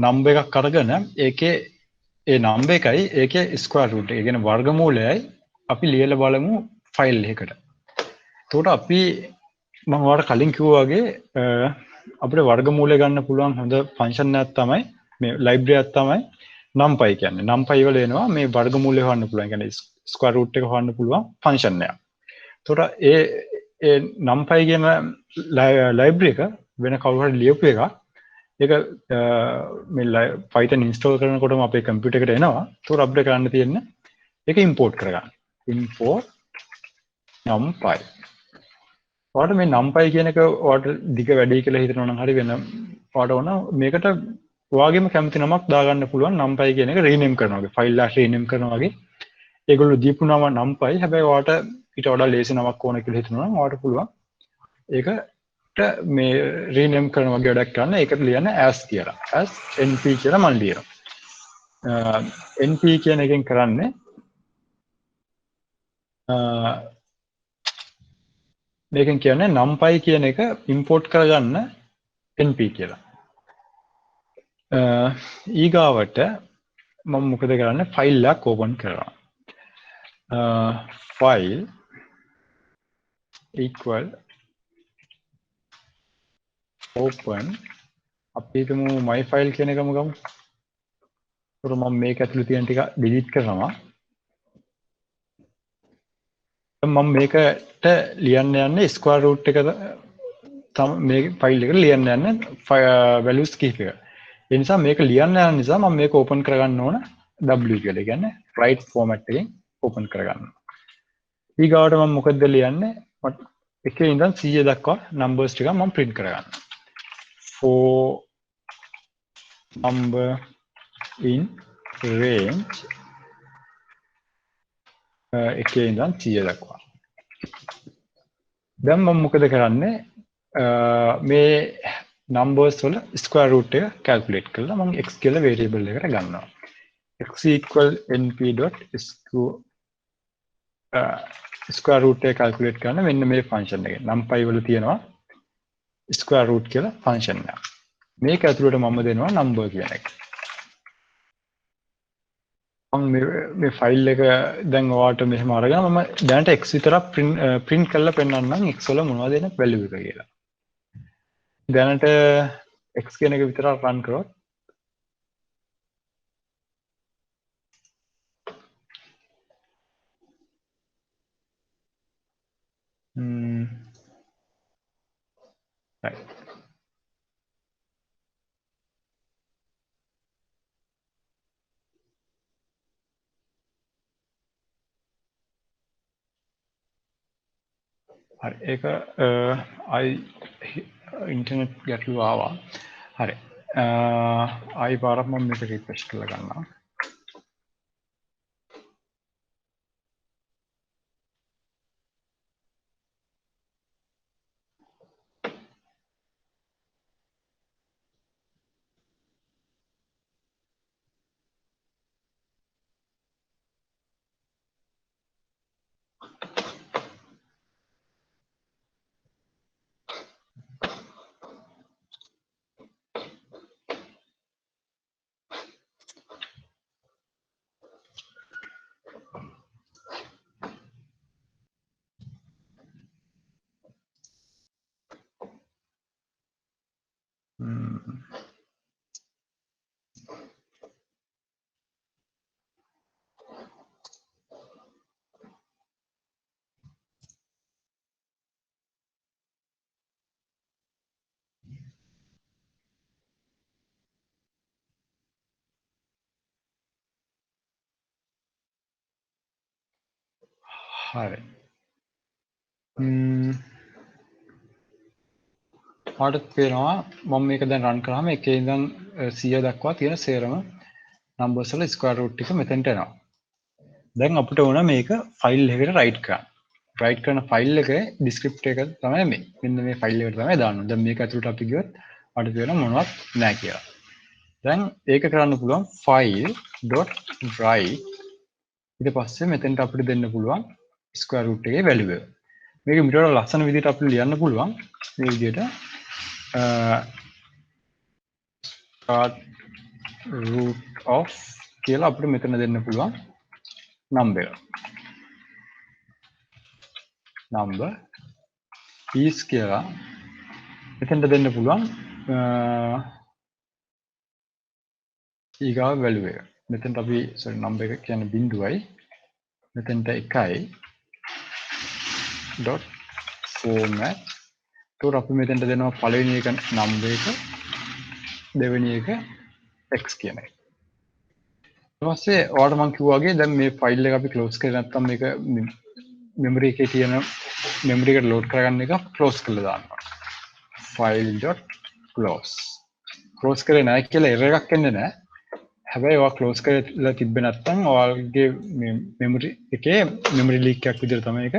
නම්බර් එකක් අරගෙන ඒකේ ඒ නම්බර් එකයි ඒකේ ස්ක්වයර් රූට් එක කියන්නේ වර්ගමූලයයි අපි ලියලා බලමු ෆයිල් එකකට. එතකොට අපි මම ඔයාලට කලින් කිව්වා වගේ අපිට වර්ගමූලය ගන්න පුළුවන් හොඳ ෆන්ක්ෂන් එකක් තමයි මේ ලයිබ්‍රරි එකක් තමයි numpy කියන්නේ. numpy වල එනවා මේ වර්ගමූලය හොයන්න පුළුවන්. කියන්නේ ස්ක්වයර් රූට් එක හොයන්න පුළුවන් ෆන්ක්ෂන් එකක්. එතකොට ඒ numpy කියන ලයිබ්‍රරි එක වෙන කවුරු හරි ලියපු එකක්. ඒක මේ Python install කරනකොටම අපේ කම්පියුටර් එකට එනවා. එතකොට අපිට කරන්න තියෙන්නේ ඒක import කරගන්න. import numpy. ඔයාලට මේ numpy කියන එක ඔයාලට දිග වැඩි කියලා හිතනවා නම් හරි වෙන ඔයාලට ඕන මේකට ඔයාගේම කැමති නමක් දාගන්න පුළුවන් numpy කියන එක rename කරනවා වගේ ෆයිල් එක rename කරනවා වගේ. ඒගොල්ලෝ දීපු නම numpy. හැබැයි ඔයාලට ඊට වඩා ලේසි නමක් ඕන කියලා හිතනවා නම් ඔයාලට පුළුවන් ඒකට මේ rename කරන වගේ වැඩක් කරන්න. ඒකට ලියන්න as කියලා. as np කියලා මම ලියනවා. np කියන එකෙන් කරන්නේ මේකෙන් කියන්නේ numpy කියන එක import කරගන්න np කියලා. ඊගාවට මම මොකද කරන්නේ ෆයිල් එකක් open කරනවා. file equal open අපි හිතමු my file කියන එකම ගමු. ඒතර මම මේක ඇතුළේ තියෙන ටික delete කරනවා. මම මේකට ලියන්න යන්නේ ස්ක්වයර් රූට් එක මේ ෆයිල් එකට ලියන්න යන්නේ values කිහිපයක්. ඒ නිසා මේක ලියන්න යන නිසා මම මේක open කරගන්න ඕන w කියලා. ඒ කියන්නේ write format එකෙන් open කරගන්න. ඊගාවට මම මොකද ලියන්නේ? එකේ ඉඳන් 100 දක්වා numbers ටික මම print කරගන්න. for number in range එකේ ඉඳන් 100 දක්වා. දැන් මම මොකද කරන්නේ? මේ numbers වල square root එක calculate කරලා මම x කියලා variable එකකට ගන්නවා. x equal np.square root එක calculate කරන්න මෙන්න මේ function එකේ. numpy වල තියෙනවා square root කියලා function එක. මේක ඇතුළට මම දෙනවා number කියන එක. මේ ෆයිල් එක දැන් ඔයාලට මෙහෙම අරගෙන මම දැනට x විතරක් print කරලා පෙන්නන්නම් x වල මොනවද එන value එක කියලා. දැනට x කියන එක විතරක් run කරොත් right. හරි ඒක ඉන්ටර්නෙට් ගැටලුව ආවා. හරි. ආයි පාරක් මම මේක රිෆ්‍රෙෂ් කරලා ගන්නවා. හරි. ඔයාලට පේනවා මම මේක දැන් රන් කරාම එකේ ඉඳන් 100 දක්වා තියෙන සේරම නම්බර්ස් වල ස්ක්වයර් රූට් ටික මෙතනට එනවා. දැන් අපිට ඕන මේක ෆයිල් එකකට රයිට් කරන්න. රයිට් කරන ෆයිල් එකේ ඩිස්ක්‍රිප්ටර් එක තමයි මේ. මෙන්න මේ ෆයිල් එකට තමයි දාන්න. දැන් මේක ඇතුළට අපි ගියොත් අපිට පේනවා මොනවත් නැහැ කියලා. දැන් ඒක කරන්න පුළුවන් file.write ඊට පස්සේ මෙතෙන්ට අපිට දෙන්න පුළුවන් ස්ක්වයර් රූට් එකේ වැලියු එක. මේක ඊට වඩා ලස්සන විදිහට අපිට ලියන්න පුළුවන් මේ විදිහට start root of කියලා අපිට මෙතන දෙන්න පුළුවන් number is කියලා මෙතෙන්ට දෙන්න පුළුවන් ඊගාව value එක. මෙතෙන්ට අපි sorry number එක කියන්නේ බිංදුවයි. මෙතෙන්ට 1යි dot format. ඒකට අපි මෙතෙන්ට දෙනවා පළවෙනි එක number එක, දෙවෙනි එක x කියන එක. ඊට පස්සේ ඔයාලට මම කිව්වා වගේ දැන් මේ ෆයිල් එක අපි ක්ලෝස් කරේ නැත්නම් මේක මෙමරි එකේ තියෙන මෙමරි එකට ලෝඩ් කරගන්න එක ක්ලෝස් කරලා දානවා. file.close. ක්ලෝස් කරේ නැහැ කියලා එරර් එකක් එන්නේ නැහැ. හැබැයි ඔයා ක්ලෝස් කරලා තිබ්බේ නැත්නම් ඔයාලගේ මේ මෙමරි එකේ මෙමරි ලීක් එකක් විදිහට තමයි ඒක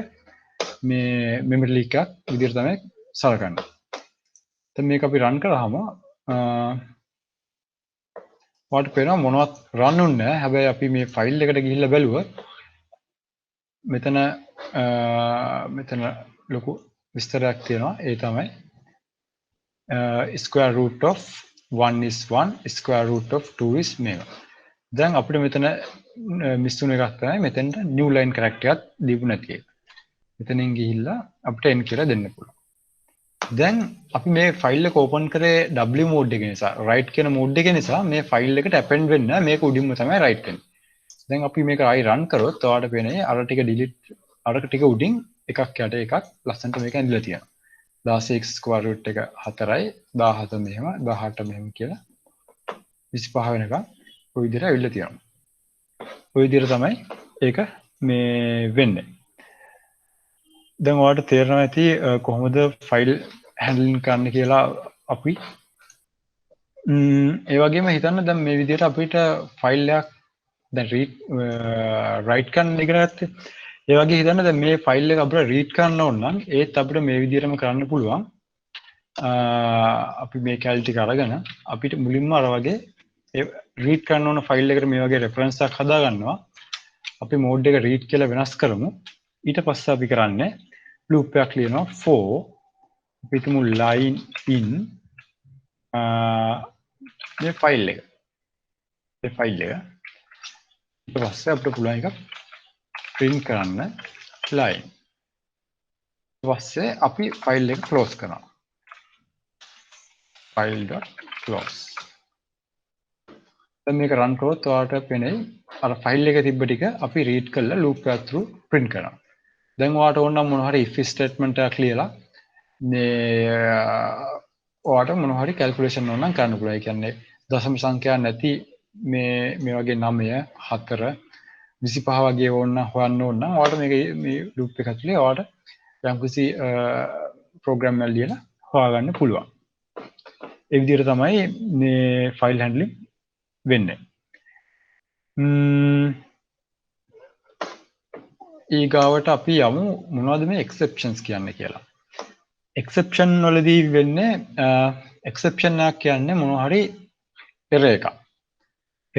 මේ මෙමරි ලීක් එකක් විදිහට තමයි සලකන්නේ. දැන් මේක අපි රන් කරාම ඔයාලට පේනවා මොනවත් රන් වෙන්නේ නැහැ. හැබැයි අපි මේ ෆයිල් එකට ගිහිල්ලා බැලුවොත් මෙතන ලොකු විස්තරයක් තියෙනවා. ඒ තමයි square root of 1 is 1, square root of 2 is මේවා. දැන් අපිට මෙතන මිස් වුණ එකක් තමයි මෙතෙන්ට new line character එකක් දීපු නැති එක. මෙතනින් ගිහිල්ලා අපිට n කියලා දෙන්න පුළුවන්. දැන් අපි මේ ෆයිල් එක ඕපන් කරේ W mode එක නිසා, write කියන mode එක නිසා මේ ෆයිල් එකට append වෙන්න මේක උඩින්ම තමයි write වෙන්නේ. දැන් අපි මේක ආයි run කරොත් ඔයාලට පේන්නේ අර ටික delete අර ටික උඩින් එකක් යට එකක් ලස්සනට මේක ඇඳලා තියෙනවා. 16x ස්ක්වයර් රූට් එක 4යි 17 මෙහෙම 18 මෙහෙම කියලා 25 වෙනකම් ඔය විදිහට ඇවිල්ලා තියෙනවා. ඔය විදිහට තමයි ඒක මේ වෙන්නේ. දැන් ඔයාලට තේරෙනවා ඇති කොහොමද ෆයිල් හැන්ඩලින් කරන්න කියලා අපි ඒ වගේම හිතන්න දැන් මේ විදිහට අපිට ෆයිල් එකක් දැන් රයිට් කරන්න ඉගෙන ගත්තේ. ඒ වගේ හිතන්න දැන් මේ ෆයිල් එක අපිට රීඩ් කරන්න ඕන නම් ඒත් අපිට මේ විදිහටම කරන්න පුළුවන්. අපි මේ කැලි ටික අරගෙන අපිට මුලින්ම අර වගේ රීඩ් කරන්න ඕන ෆයිල් එකට මේ වගේ රෙෆරන්ස් එකක් හදා ගන්නවා. අපි මෝඩ් එක රීඩ් කියලා වෙනස් කරමු. ඊට පස්සේ අපි කරන්නේ ලූප් එකක් ලියනවා for අපි හිතමු line in මේ ෆයිල් එක. මේ ෆයිල් එක පස්සේ අපිට පුළුවන් එක print කරන්න line. පස්සේ අපි ෆයිල් එක close කරනවා. file.close. දැන් මේක run කරොත් ඔයාලට පෙනෙයි අර ෆයිල් එකේ තිබ්බ ටික අපි read කරලා loop එක through print කරනවා. දැන් ඔයාලට ඕන නම් මොන හරි if statement එකක් ලියලා මේ ඔයාලට මොන හරි calculation ඕන නම් කරන්න පුළුවන්. ඒ කියන්නේ දශම සංඛ්‍යා නැති මේ වගේ 9 4 25 වගේ ඕන නම් හොයන්න ඕන නම් ඔයාලට මේ loop එක ඇතුලේ ඔයාලට යම්කිසි program එකක් ලියලා හොයාගන්න පුළුවන්. ඒ විදිහට තමයි මේ file handling වෙන්නේ. ඊගාවට අපි යමු මොනවද මේ exceptions කියන්නේ කියලා. exception වලදී වෙන්නේ exception එකක් කියන්නේ මොනවා හරි error එකක්.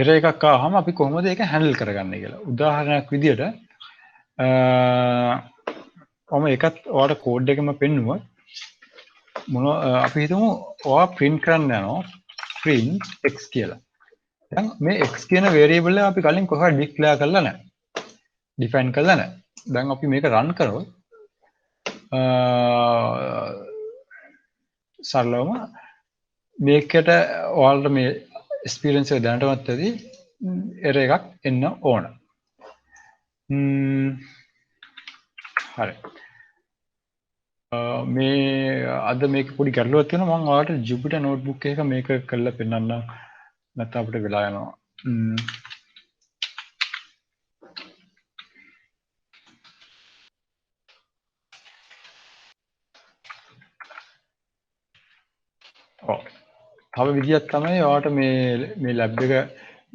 error එකක් ආවම අපි කොහොමද ඒක handle කරගන්නේ කියලා. උදාහරණයක් විදිහට ඔම එකත් ඔයාලට කෝඩ් එකම පෙන්නුවා. අපි හිතමු ඔයා print කරන්න යනවා print x කියලා. දැන් මේ x කියන variable එක අපි කලින් කොහොමද declare කරලා නැහැ. define කරලා නැහැ. දැන් අපි මේක run කරොත් සරලවම මේකට ඔයාලට මේ experience එක දැනටමත් ඇති error එකක් එන්න ඕන. හරි. මේ අද මේක පොඩි ගැටලුවක් තියෙනවා. මම ඔයාලට Jupyter notebook එක මේක කරලා පෙන්නන්න නැත්නම් අපිට වෙලා යනවා. තව විදියක් තමයි ඔයාලට මේ lab එක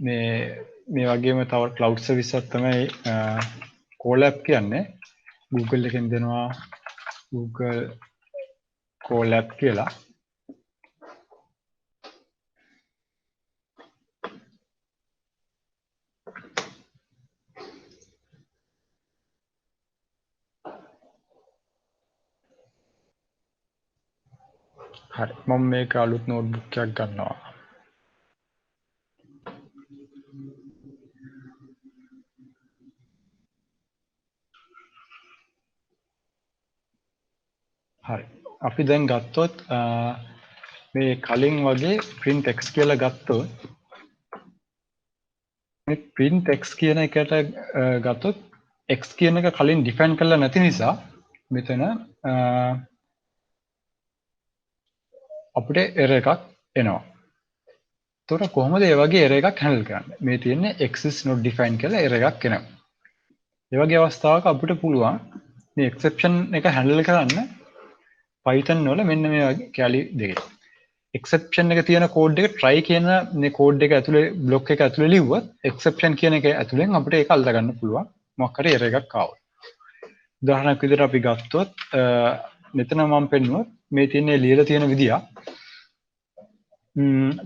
මේ වගේම තව cloud service එකක් තමයි Colab කියන්නේ. Google එකෙන් දෙනවා Google Colab කියලා. හරි මම මේක අලුත් notebook එකක් ගන්නවා. හරි අපි දැන් ගත්තොත් මේ කලින් වගේ print x කියලා ගත්තොත් මේ print x කියන එකට ගත්තොත් x කියන එක කලින් define කරලා නැති නිසා මෙතන අපිට error එකක් එනවා. එතකොට කොහොමද ඒ වගේ error එකක් handle කරන්නේ? මේ තියෙන්නේ x is not defined කියලා error එකක් එනවා. ඒ වගේ අවස්ථාවක අපිට පුළුවන් මේ exception එක handle කරන්න Python වල මෙන්න මේ වගේ කැලි දෙකක්. exception එක තියෙන code එක try කියන මේ code එක ඇතුලේ block එක ඇතුලේ ලිව්වොත් exception කියන එක ඇතුලෙන් අපිට ඒක අල්ල ගන්න පුළුවන්. මොකක් හරි error එකක් ආවොත්. උදාහරණයක් විදිහට අපි ගත්තොත් මෙතන මම පෙන්නුවා මේ තියෙන්නේ ලියලා තියෙන විදිය.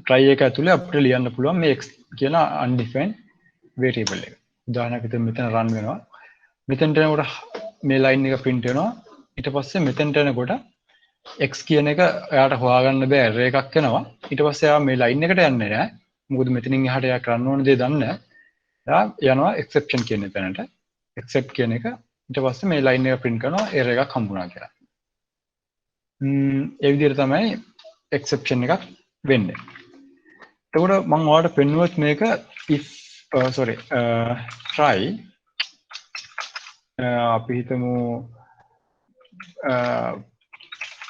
try එක ඇතුලේ අපිට ලියන්න පුළුවන් මේ x කියන undefined variable එක. උදාහරණයක් විදිහට මෙතන run වෙනවා. මෙතනට එනකොට මේ line එක print වෙනවා. ඊට පස්සේ මෙතනට එනකොට x කියන එක එයාට හොයාගන්න බෑ error එකක් එනවා. ඊට පස්සේ එයා මේ line එකට යන්නේ නැහැ. මොකද මෙතනින් එහාට එයා කරන්න ඕන දේ දන්නේ නැහැ. එයා යනවා exception කියන තැනට. except කියන එක ඊට පස්සේ මේ line එක print කරනවා error එකක් හම්බුණා කියලා. ඒ විදිහට තමයි exception එකක් වෙන්නේ. එතකොට මම ඔයාලට පෙන්නුවත් මේක if try අපි හිතමු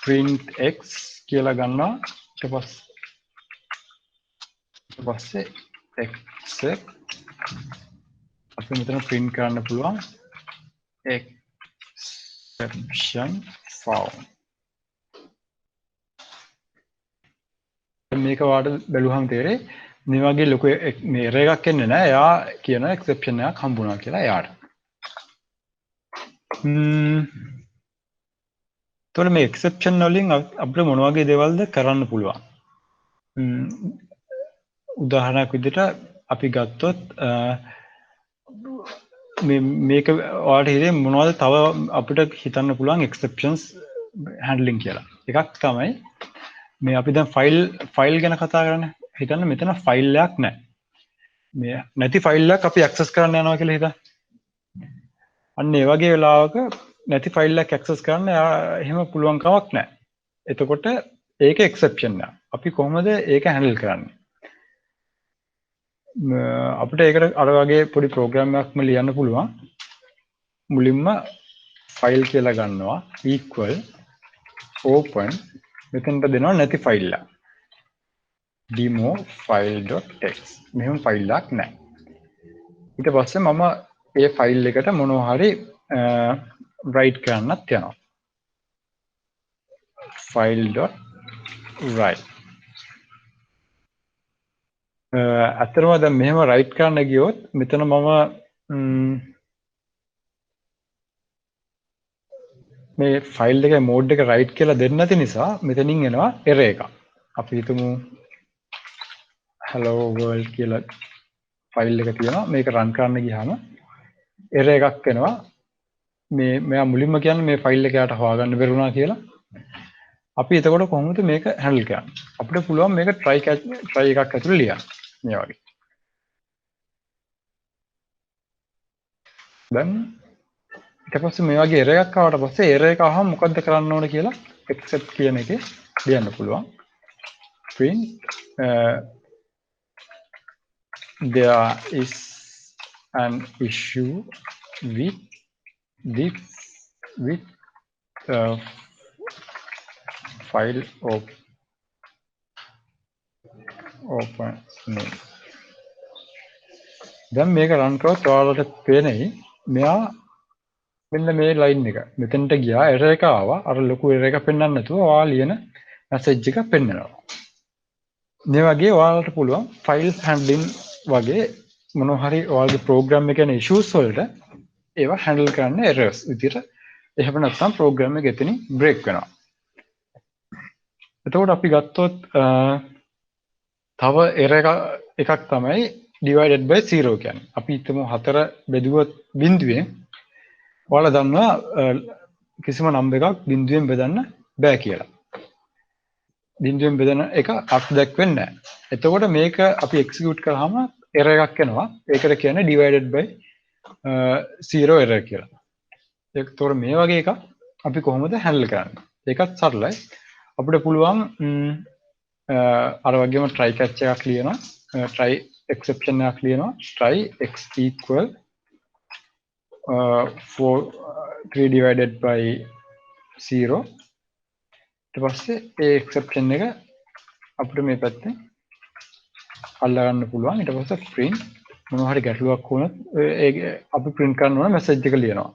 print x කියලා ගන්නවා. ඊට පස්සේ except අපි මෙතන print කරන්න පුළුවන් exception found. මේක ඔයාලට බැලුවහම තේරෙයි මේ වගේ ලොකු මේ error එකක් එන්නේ නැහැ. එයා කියන exception එකක් හම්බුණා කියලා එයාට. එතකොට මේ exception වලින් අපිට මොන වගේ දේවල්ද කරන්න පුළුවන්? උදාහරණයක් විදිහට අපි ගත්තොත් මේක ඔයාලට හිතේ මොනවද තව අපිට හිතන්න පුළුවන් exceptions handling කියලා. එකක් තමයි මේ අපි දැන් ෆයිල් ගැන කතා කරන්නේ. හිතන්න මෙතන ෆයිල් එකක් නැහැ. මේ නැති ෆයිල් එකක් අපි ඇක්සස් කරන්න යනවා කියලා හිතා. අන්න ඒ වගේ වෙලාවක නැති ෆයිල් එකක් ඇක්සස් කරන්න එහෙම පුළුවන් කමක් නැහැ. එතකොට ඒක එක්සෙප්ෂන් එක. අපි කොහොමද ඒක හැන්ඩල් කරන්නේ? අපිට ඒකට අර වගේ පොඩි ප්‍රෝග්‍රෑම් එකක්ම ලියන්න පුළුවන්. මුලින්ම ෆයිල් කියලා ගන්නවා equal open මෙතනට දෙනවා නැති ෆයිල් එක. demo file.txt මෙහෙම ෆයිල් එකක් නැහැ. ඊට පස්සේ මම ඒ ෆයිල් එකට මොනවා හරි write කරන්නත් යනවා. file.write අතරම දැන් මෙහෙම write කරන්න ගියොත් මෙතන මම මේ ෆයිල් එකේ මෝඩ් එක write කියලා දෙන්නේ නැති නිසා මෙතනින් එනවා error එකක්. අපි හිතමු hello world කියලා ෆයිල් එක තියෙනවා. මේක run කරන්න ගියාම error එකක් එනවා. මෙයා මුලින්ම කියන්නේ මේ ෆයිල් එක යට හොයාගන්න බැරුණා කියලා. අපි එතකොට කොහොමද මේක හැන්ඩල් කරන්නේ? අපිට පුළුවන් මේක try එකක් ඇතුළේ ලියන්න. මේ වගේ. දැන් ඊට පස්සේ මේ වගේ error එකක් ආවට පස්සේ error එක ආවම මොකද්ද කරන්න ඕන කියලා accept කියන එකේ ලියන්න පුළුවන්. print there is an issue with file opening. දැන් මේක run කරොත් ඔයාලට පේන්නේ මෙයා මෙන්න මේ line එක. මෙතනට ගියා error එක ආවා. අර ලොකු error එක පෙන්වන්න නැතුව ඔයා ලියන message එක පෙන්වනවා. මේ වගේ ඔයාලට පුළුවන් file handling වගේ මොනවා හරි ඔයාලගේ program එකේ තියෙන issues වලට ඒවා handle කරන්න errors විදිහට. එහෙම නැත්නම් program එක එතනින් break වෙනවා. එතකොට අපි ගත්තොත් තව error එකක් තමයි divided by 0 කියන්නේ. අපි හිතමු 4 බෙදුවොත් බිඳුවෙන් ඔයාලා දන්නවා කිසිම number එකක් බිඳුවෙන් බෙදන්න බෑ කියලා. බිඳුවෙන් බෙදන එක අර්ථ දක්වන්නේ නැහැ. එතකොට මේක අපි execute කරාම error එකක් එනවා. ඒකට කියන්නේ divided by 0 error කියලා. ඒකතොර මේ වගේ එකක් අපි කොහොමද handle කරන්නේ? ඒකත් සරලයි. අපිට පුළුවන් අර වගේම try catch එකක් ලියනවා. try exception එකක් ලියනවා. try x equal 3 divided by 0. ඊට පස්සේ ඒ exception එක අපිට මේ පැත්තේ අල්ලා ගන්න පුළුවන්. ඊට පස්සේ print මොනවා හරි ගැටලුවක් වුණොත් අපි print කරන්න ඕන message එක ලියනවා.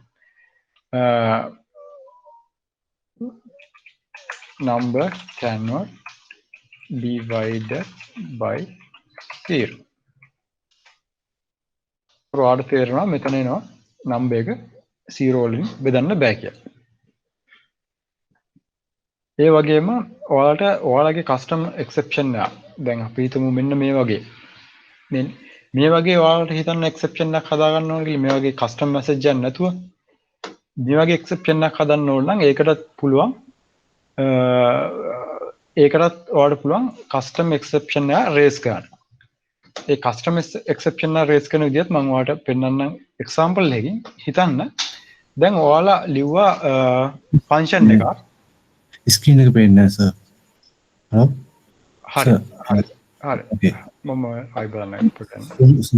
number cannot divided by 0. ඔයාලට තේරෙනවා මෙතන එනවා number එක 0 වලින් බෙදන්න බෑ කියලා. ඒ වගේම ඔයාලගේ custom exception එක දැන් අපි හිතමු මෙන්න මේ වගේ. මේ වගේ ඔයාලට හිතන්න exception එකක් හදා ගන්න ඕන කියලා මේ වගේ custom message එකක් නැතුව මේ වගේ exception එකක් හදන්න ඕන නම් ඒකටත් පුළුවන් ඔයාලට පුළුවන් custom exception එක raise කරන්න. ඒ custom exception එක raise කරන විදිහත් මම ඔයාලට පෙන්නන්නම් example එකකින්. හිතන්න දැන් ඔයාලා ලිව්වා function එකක් screen එක පේන්නේ නැහැ sir. හරි. okay. මම ආයි බලන්න පොඩ්ඩක්.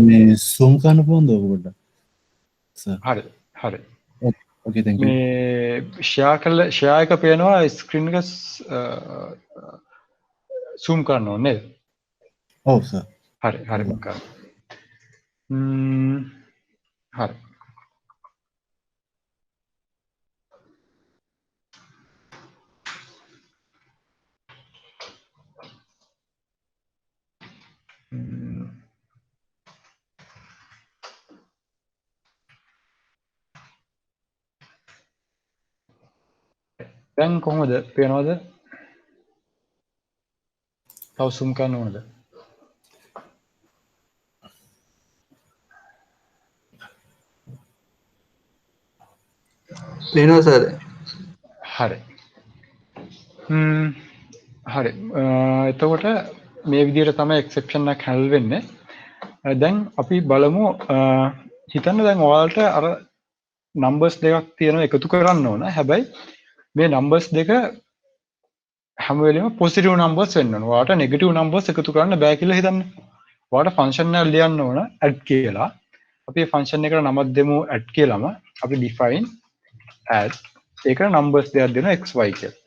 මේ zoom කරන්න පුළුවන්ද ඔක පොඩ්ඩක්? sir. හරි. okay thank you. මේ share එක පේනවා screen එක zoom කරන්න ඕනේ නේද? ඔව් sir. හරි මම කරනවා. හරි. දැන් කොහොමද පේනවද? තව zoom කරන්න ඕනද? පේනවා සර්. හරි. හරි. එතකොට මේ විදිහට තමයි exception එක handle වෙන්නේ. දැන් අපි බලමු හිතන්න දැන් ඔයාලට අර නම්බර්ස් දෙකක් තියෙනවා එකතු කරන්න ඕන. හැබැයි මේ නම්බර්ස් දෙක හැම වෙලෙම පොසිටිව් නම්බර්ස් වෙන්න ඕන. ඔයාලට නෙගටිව් නම්බර්ස් එකතු කරන්න බෑ කියලා හිතන්න. ඔයාලට ෆන්ක්ෂන් එකක් ලියන්න ඕන add කියලා. අපි ෆන්ක්ෂන් එකට නමක් දෙමු add කියලාම අපි define add ඒකට නම්බර්ස් දෙකක් දෙනවා xy කියලා.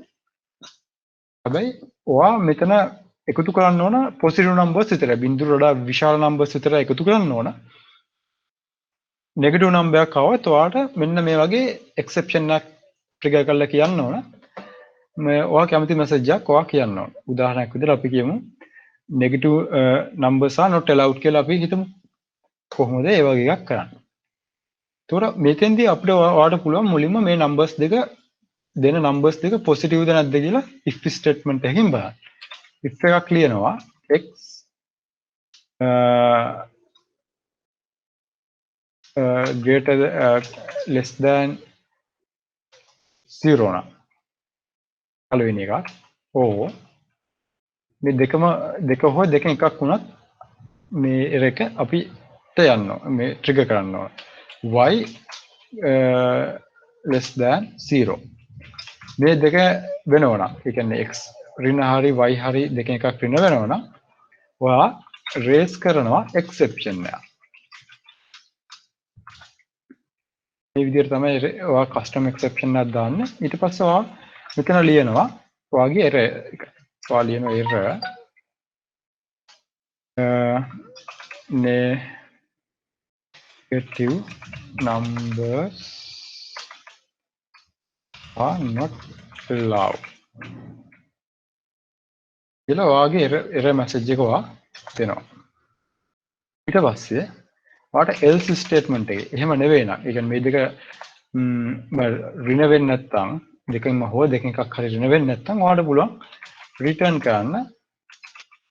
හැබැයි ඔයා මෙතන එකතු කරන්න ඕන පොසිටිව් නම්බර්ස් විතරයි. බිංදුවට වඩා විශාල නම්බර්ස් විතරයි එකතු කරන්න ඕන. නෙගටිව් නම්බර් එකක් આવත් ඔයාලට මෙන්න මේ වගේ එක්සෙප්ෂන් එකක් ට්‍රිගර් කරලා කියන්න ඕන. මේ ඔයා කැමති මැසේජ් එකක් ඔයා කියන්න ඕන. උදාහරණයක් විදිහට අපි කියමු negative numbers are not allowed කියලා අපි හිතමු. කොහොමද ඒ වගේ එකක් කරන්නේ? ඒතකොට මෙතෙන්දී අපිට ඔයාලට පුළුවන් මුලින්ම මේ numbers දෙක දෙන numbers දෙක positive ද නැද්ද කියලා if statement එකකින් බලන්න. if එකක් ලියනවා x greater less than 0 නම් පළවෙනි එකක් ඕ මේ දෙක හෝ දෙකෙන් එකක් වුණත් මේ එක අපිට යන්න මේ ට්‍රිගර් කරන්න ඕන y less than 0 මේ දෙක වෙනවා නම් ඒ කියන්නේ x ඍණ හරි y හරි දෙකෙන් එකක් ඍණ වෙනවා නම් ඔයා රේස් කරනවා එක්සෙප්ෂන් එක. මේ විදිහට තමයි ඔයා කස්ටම් එක්සෙප්ෂන් එකක් දාන්නේ. ඊට පස්සේ ඔයා මෙතන ලියනවා ඔයාගේ error එක. ඔයා ලියන error negative numbers are not allowed. කියලා ඔයාගේ error message එක ඔයා දෙනවා. ඊට පස්සේ ඔයාට else statement එක එහෙම නෙවෙයි නං. ඒ කියන්නේ මේ දෙක ඍණ වෙන්නේ නැත්නම් දෙකෙන්ම හෝ දෙකෙන් එකක් හරි ඍණ වෙන්නේ නැත්නම් ඔයාට පුළුවන් return කරන්න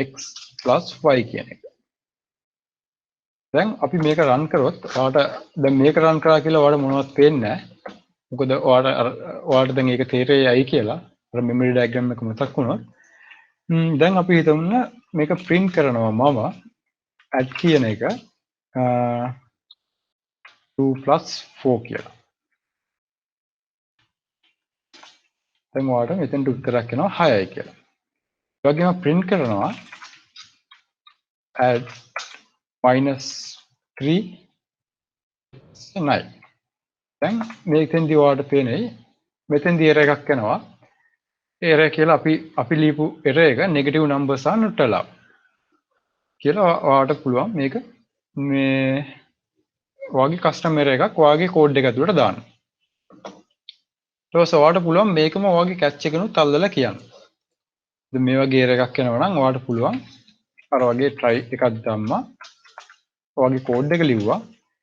x + y කියන එක. දැන් අපි මේක run කරොත් ඔයාට දැන් මේක run කරා කියලා ඔයාට මොනවත් පේන්නේ නැහැ. මොකද ඔයාට දැන් ඒක තේරෙයි කියලා අර memory diagram එක මතක් වුණොත්. දැන් අපි හිතමු මේක print කරනවා මම add කියන එක 2 + 4 කියලා. දැන් ඔයාලට මෙතෙන්ට උත්තරයක් එනවා 6යි කියලා. ඒ වගේම print කරනවා add -3 9. දැන් මේකෙන්දී ඔයාලට පේන්නේ මෙතෙන්දී error එකක් එනවා. error කියලා අපි ලියපු error එක negative numbers are not allowed කියලා ඔයාලට පුළුවන් මේක මේ ඔයාගේ custom error එකක් ඔයාගේ code එක ඇතුළට දාන්න. ඊට පස්සේ ඔයාලට පුළුවන් මේකම ඔයාගේ catch එකනොත් අල්ලලා කියන්න. දැන් මේ වගේ error එකක් එනවා නම් ඔයාලට පුළුවන් අර වගේ try එකක් දැම්මා. ඔයාගේ code එක ලිව්වා.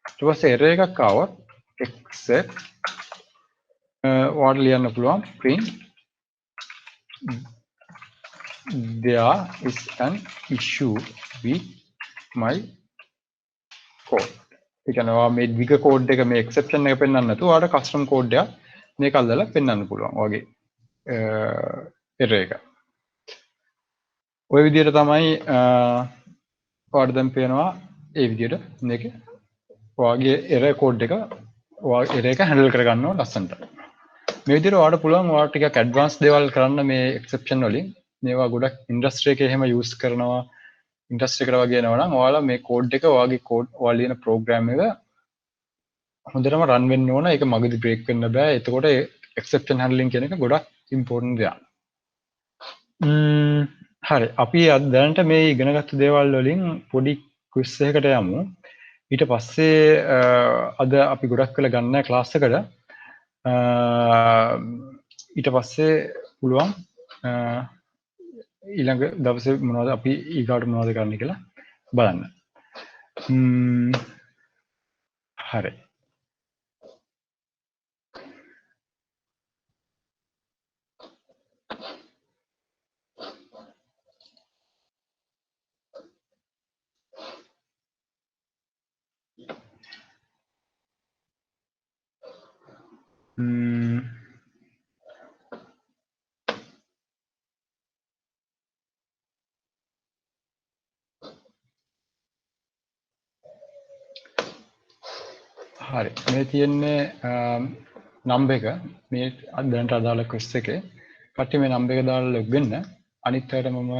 ඊට පස්සේ error එකක් ආවොත් except ඔයාලට ලියන්න පුළුවන් print there is an issue with my code. ඒ කියන්නේ ඔයා මේ විග code එක මේ exception එක පෙන්වන්න නැතුව ඔයාලට custom code එකක් මේක අල්ලලා පෙන්වන්න පුළුවන්. ඔයාගේ error එක. ওই විදිහට තමයි ඔයාලට දැන් පේනවා ඒ විදිහට මේක ඔයාගේ error code එක ඔයාගේ error එක handle කරගන්නවා ලස්සනට. මේ විදිහට ඔයාලට පුළුවන් ඔයාලට ටිකක් advanced දේවල් කරන්න මේ exception වලින්. මේවා ගොඩක් industry එකේ එහෙම use කරනවා. industry එකට වගේ එනවා නම් ඔයාලා මේ code එක ඔයාගේ code ඔයාලා ලියන program එක හොඳටම run වෙන්න ඕන. ඒක මගදී break වෙන්න බෑ. එතකොට exception handling කියන එක ගොඩක් important දෙයක්. හරි අපි දැනට මේ ඉගෙනගත්තු දේවල් වලින් පොඩි quiz එකකට යමු. ඊට පස්සේ අද අපි ගොඩක් වෙලා ගන්න ක්ලාස් එකට ඊට පස්සේ පුළුවන් ඊළඟ දවසේ මොනවද අපි ඊගාට මොනවද කරන්න කියලා බලන්න. හරි. හරි මේ තියෙන්නේ නම්බර් එක මේ දැනට අදාළ ක්වෙස් එකේ කට්ටිය මේ නම්බර් එක දාලා ලොග් වෙන්න අනිත් අයට මම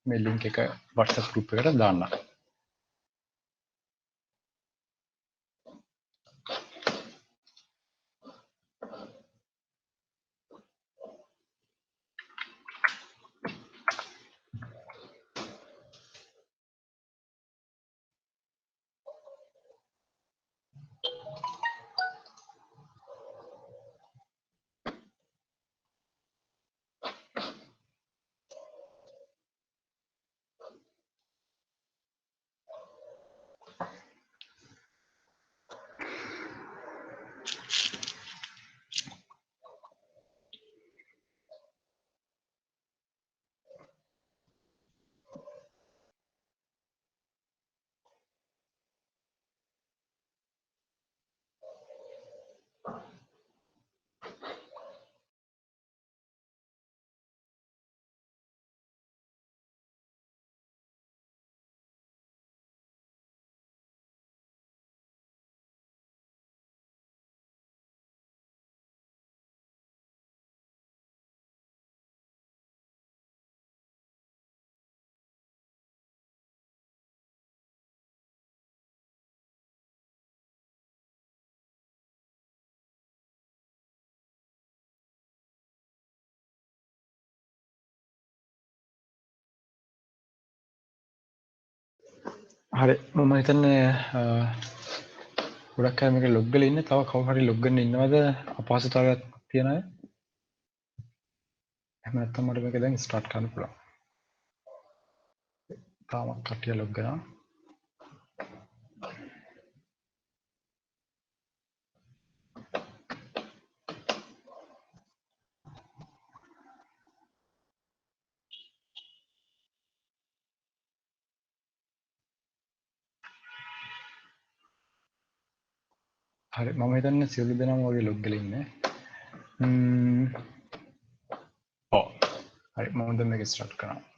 මේ ලින්ක් එක WhatsApp group එකට දාන්නම් හරි මම හිතන්නේ ගොඩක් අය මේක ලොග් වෙලා ඉන්නේ තව කවුරු හරි ලොග් වෙන්න ඉන්නවද අපහසුතාවයක් තියන අය එහෙම නැත්නම් මට මේක දැන් ස්ටාර්ට් කරන්න පුළුවන් තාමත් කට්ටිය ලොග් වෙනවා හරි මම හිතන්නේ සියලු දෙනාම වගේ ලොග් වෙලා ඉන්නේ ඔව් හරි මම දැන් මේක ස්ටාර්ට් කරනවා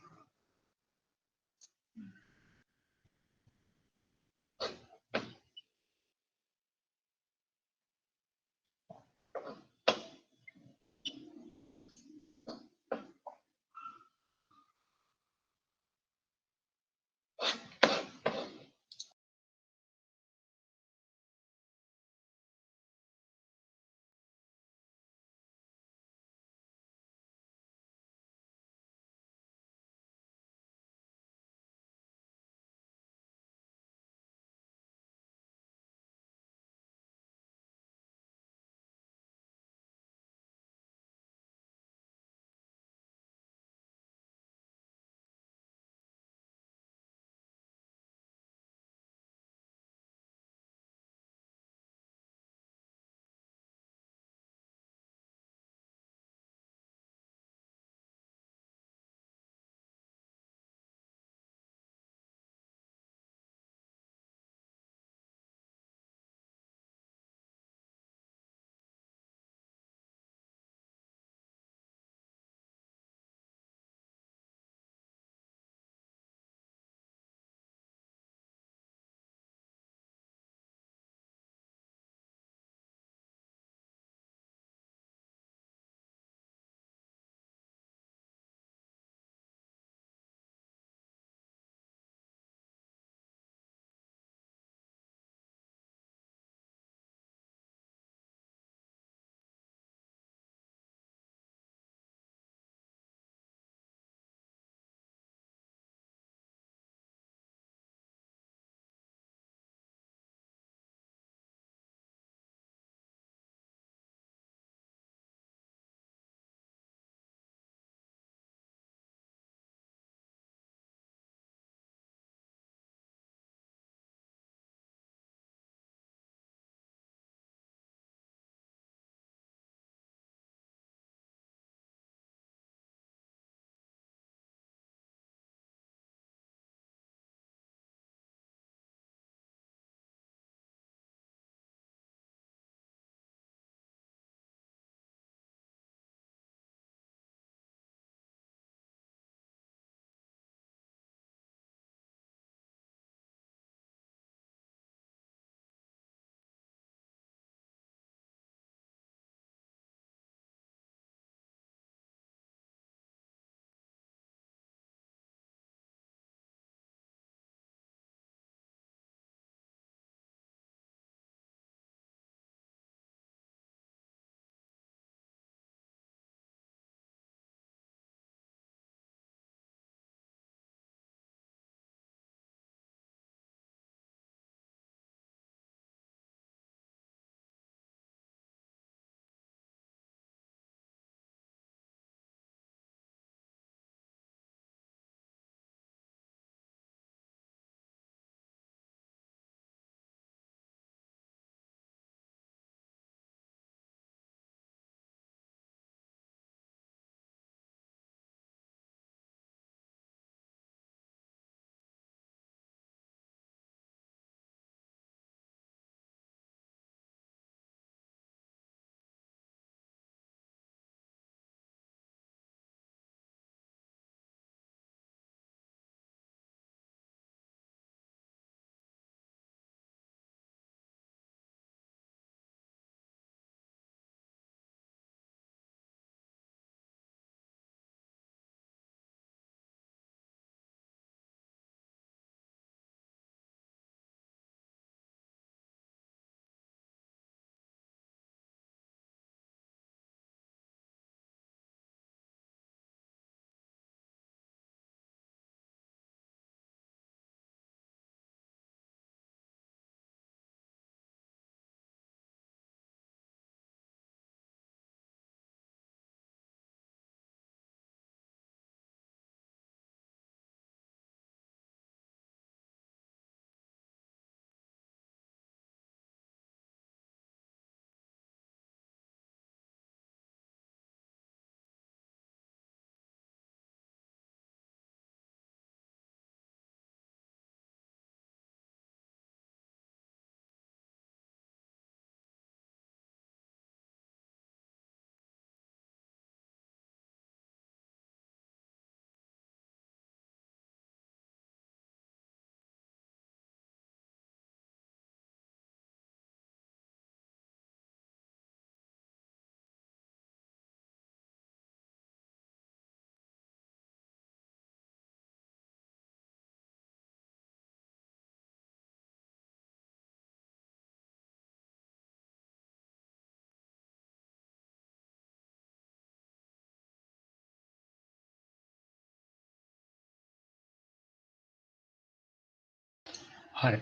හරි.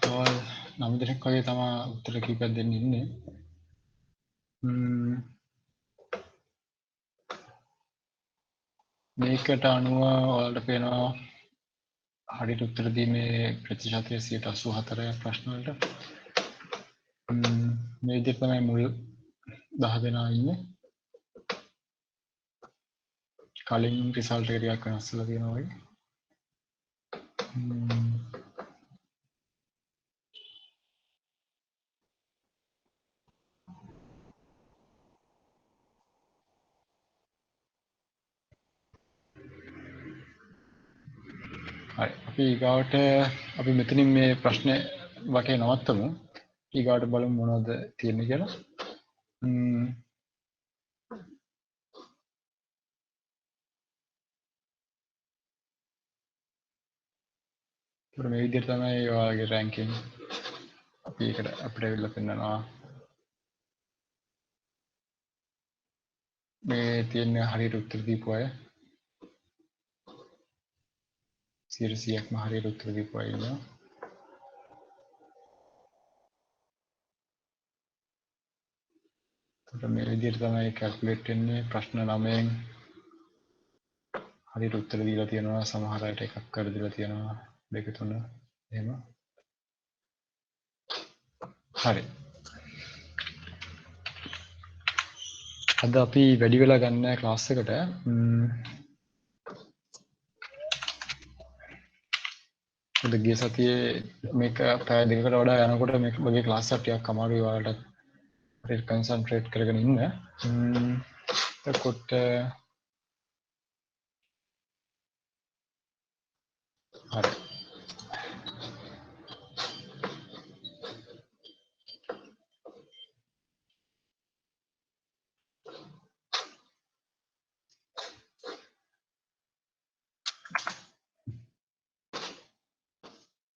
තවල් 9 දෙනෙක් වගේ තමයි උත්තර කීපයක් දෙන්න ඉන්නේ. මේකට අනුව ඔයාලට පේනවා හරියට උත්තර දීමේ ප්‍රතිශතය 84% ප්‍රශ්න වලට. මේ විදිහට තමයි මුල් 10 දෙනා ඉන්නේ. කලින් රිසල්ට් එක ටිකක් වෙනස් වෙලා තියෙනවා වගේ. හරි. අපි ඊගාවට අපි මෙතනින් මේ ප්‍රශ්නේ වගේ නවත්තමු. ඊගාවට බලමු මොනවද තියෙන්නේ කියලා. මේ විදිහට තමයි ඔයාලගේ රැන්කින් අපි ඒකට අපිට වෙලා පෙන්නනවා. මේ තියෙන හරියට උත්තර දීපු අය 100%ක්ම හරියට උත්තර දීපු අය ඉන්නවා. එතකොට මේ විදිහට තමයි කැල්කියුලේට් වෙන්නේ. ප්‍රශ්න 9න් හරියට උත්තර දීලා තියෙනවා. සමහර අයට එකක් කරදලා තියෙනවා. 2 3 එහෙම. හරි. අද අපි වැඩි වෙලා ගන්න ක්ලාස් එකට ගිය සතියේ මේක පැය දෙකකට වඩා යනකොට මේක වගේ ක්ලාස් එකක් ටිකක් අමාරුයි ඔයාලට හරියට කන්සන්ට්‍රේට් කරගෙන ඉන්න. එතකොට හරි.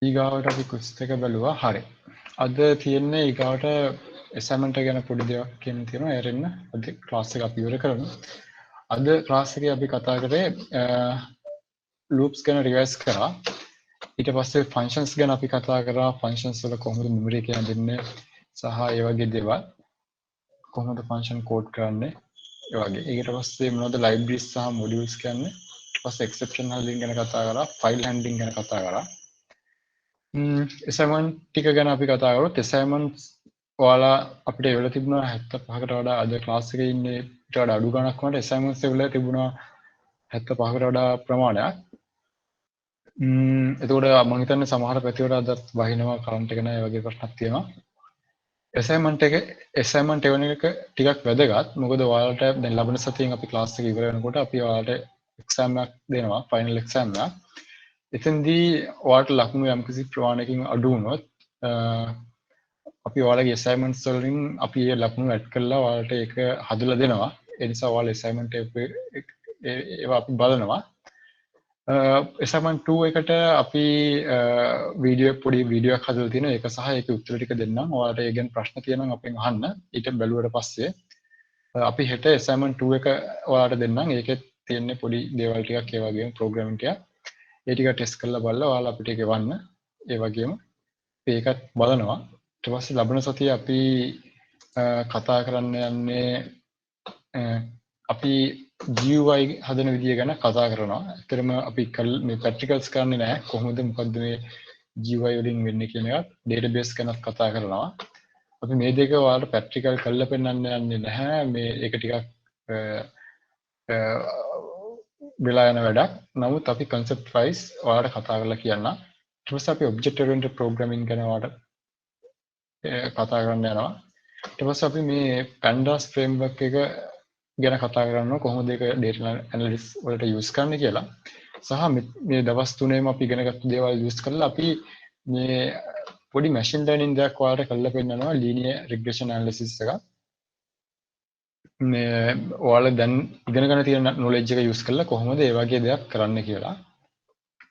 ඊගාවට අපි ක්විස් එක බැලුවා. හරි. අද තියෙන්නේ ඊගාවට assignment එක ගැන පොඩි දෙයක් කියන්න තියෙනවා. ඒරෙන්න අද ක්ලාස් එක අපි ඉවර කරමු. අද ක්ලාස් එකේ අපි කතා කරේ loops ගැන රිවයිස් කරා. ඊට පස්සේ functions ගැන අපි කතා කරා. functions වල කොහොමද memory එක දෙන්නේ සහ ඒ වගේ දේවල්. කොහොමද function code කරන්නේ ඒ වගේ. ඊට පස්සේ මොනවද libraries සහ modules කියන්නේ. ඊට පස්සේ exception handling ගැන කතා කරා. file handling ගැන කතා කරා. assignment ටික ගැන අපි කතා කරොත් assignments ඔයාලා අපිට එවලා තිබුණා 75කට වඩා අද ක්ලාස් එකේ ඉන්නේ ඊට වඩා අඩු ගණක් වුණාට assignments එවලා තිබුණා 75කට වඩා ප්‍රමාණයක්. එතකොට මම හිතන්නේ සමහර පැතිවල අදත් වහිනවා කරන්ට් එක නැහැ වගේ ප්‍රශ්නක් තියෙනවා. assignment එවන එක ටිකක් වැදගත්. මොකද ඔයාලට දැන් ලබන සතියෙන් අපි ක්ලාස් එක ඉවර වෙනකොට අපි ඔයාලට exam එකක් දෙනවා, final exam එකක්. එතෙන්දී ඔයාලට ලකුණු යම්කිසි ප්‍රමාණයකින් අඩු වුණොත් අපි ඔයාලගේ assignments වලින් අපි ඒ ලකුණු ඇඩ් කරලා ඔයාලට ඒක හදලා දෙනවා. ඒ නිසා ඔයාලා assignment ඒවා අපි බලනවා. assignment 2 එකට අපි පොඩි වීඩියෝ එකක් හදලා තියෙනවා. ඒක සහ ඒකේ උත්තර ටික දෙන්නම්. ඔයාලට ඒ ගැන ප්‍රශ්න තියෙනවා නම් අපෙන් අහන්න. ඊට බැලුවට පස්සේ අපි හෙට assignment 2 එක ඔයාලට දෙන්නම්. ඒකේ තියෙන්නේ පොඩි දේවල් ටිකක් ඒ වගේම programming ටිකක්. ඒ ටික ටෙස්ට් කරලා බලලා ඔයාලා අපිට ඒක එවන්න. ඒ වගේම ඒකත් බලනවා. ඊට පස්සේ ලබන සතියේ අපි කතා කරන්න යන්නේ අපි GUI හදන විදිය ගැන කතා කරනවා. ඇත්තටම අපි මේ practicals කරන්නේ නැහැ. කොහොමද මොකද්ද මේ GUI වලින් වෙන්නේ කියන එකත් database ගැනත් කතා කරනවා. අපි මේ දෙක ඔයාලට practical කරලා පෙන්නන්න යන්නේ නැහැ. මේ ඒක ටිකක් වෙලා යන වැඩක්. නමුත් අපි concept wise ඔයාලට කතා කරලා කියන්න. ඊට පස්සේ අපි object oriented programming ගැන ඔයාලට කතා කරන්න යනවා. ඊට පස්සේ අපි මේ pandas framework එක ගැන කතා කරනවා කොහොමද ඒක data analysis වලට use කරන්නේ කියලා. සහ මේ දවස් 3ෙම අපි ඉගෙනගත්තු දේවල් use කරලා අපි මේ පොඩි machine learning දෙයක් ඔයාලට කරලා පෙන්නනවා linear regression analysis එක. මේ ඔයාලා දැන් ඉගෙන ගන්න තියෙන knowledge එක use කරලා කොහොමද ඒ වගේ දෙයක් කරන්න කියලා.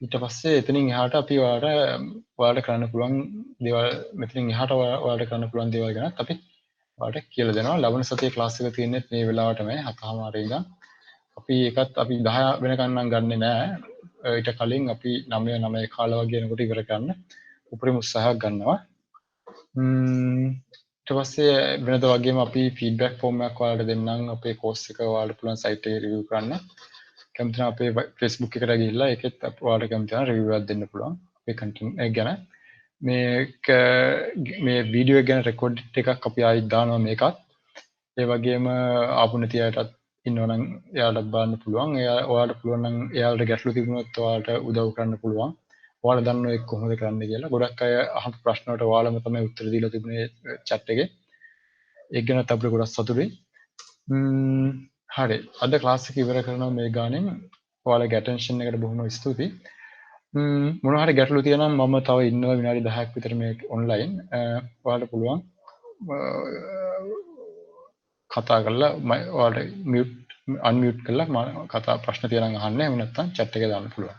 ඊට පස්සේ එතනින් එහාට අපි ඔයාලට කරන්න පුළුවන් දේවල් මෙතනින් එහාට ඔයාලට කරන්න පුළුවන් දේවල් ගැනත් අපි ඔයාලට කියලා දෙනවා. ලබන සතියේ ක්ලාස් එක තියෙන්නේ මේ වෙලාවටමයි 7:00 ඉඳන්. අපි ඒකත් අපි 10 වෙනකන් නම් ගන්නෙ නෑ. ඊට කලින් අපි 9 කාල වගේ යනකොට ඉවර කරන්න උපරිම උත්සාහයක් ගන්නවා. ඊට පස්සේ වෙනද වගේම අපි ෆීඩ්බැක් ෆෝම් එකක් ඔයාලට දෙන්නම් අපේ කෝස් එක ඔයාලට පුළුවන් සයිට් එකේ රිවිව් කරන්න. කැමති නම් අපේ Facebook එකට ගිහිල්ලා ඒකෙත් ඔයාලට කැමති නම් රිවිව් එකක් දෙන්න පුළුවන් අපේ කන්ටෙන්ට් එක ගැන. මේ වීඩියෝ එක ගැන රෙකෝඩ් එකක් අපි ආයෙත් දානවා මේකත්. ඒ වගේම ආපු නැති අයටත් ඉන්නවනම් එයාලට බලන්න පුළුවන්. ඔයාලට පුළුවන් නම් එයාලට ගැටලු තිබුණොත් ඔයාලට උදව් කරන්න පුළුවන්. ඔයාලා දන්නවා ඒක කොහොමද කරන්න කියලා. ගොඩක් අය අහපු ප්‍රශ්න වලට ඔයාලම තමයි උත්තර දීලා තිබුණේ chat එකේ. ඒක ගැනත් අපිට ගොඩක් සතුටුයි. හරි. අද ක්ලාස් එක ඉවර කරනවා මේ ගානෙන්. ඔයාලගේ attention එකට බොහොම ස්තුතියි. මොනවා හරි ගැටලු තියෙනවා නම් මම තව ඉන්නවා විනාඩි 10ක් විතර මේ ඔන්ලයින්. ඔයාලට පුළුවන් කතා කරලා ඔයාලට අන්මියුට් කරලා කතා ප්‍රශ්න තියෙනවා නම් අහන්න. එහෙම නැත්නම් chat එකේ දාන්න පුළුවන්.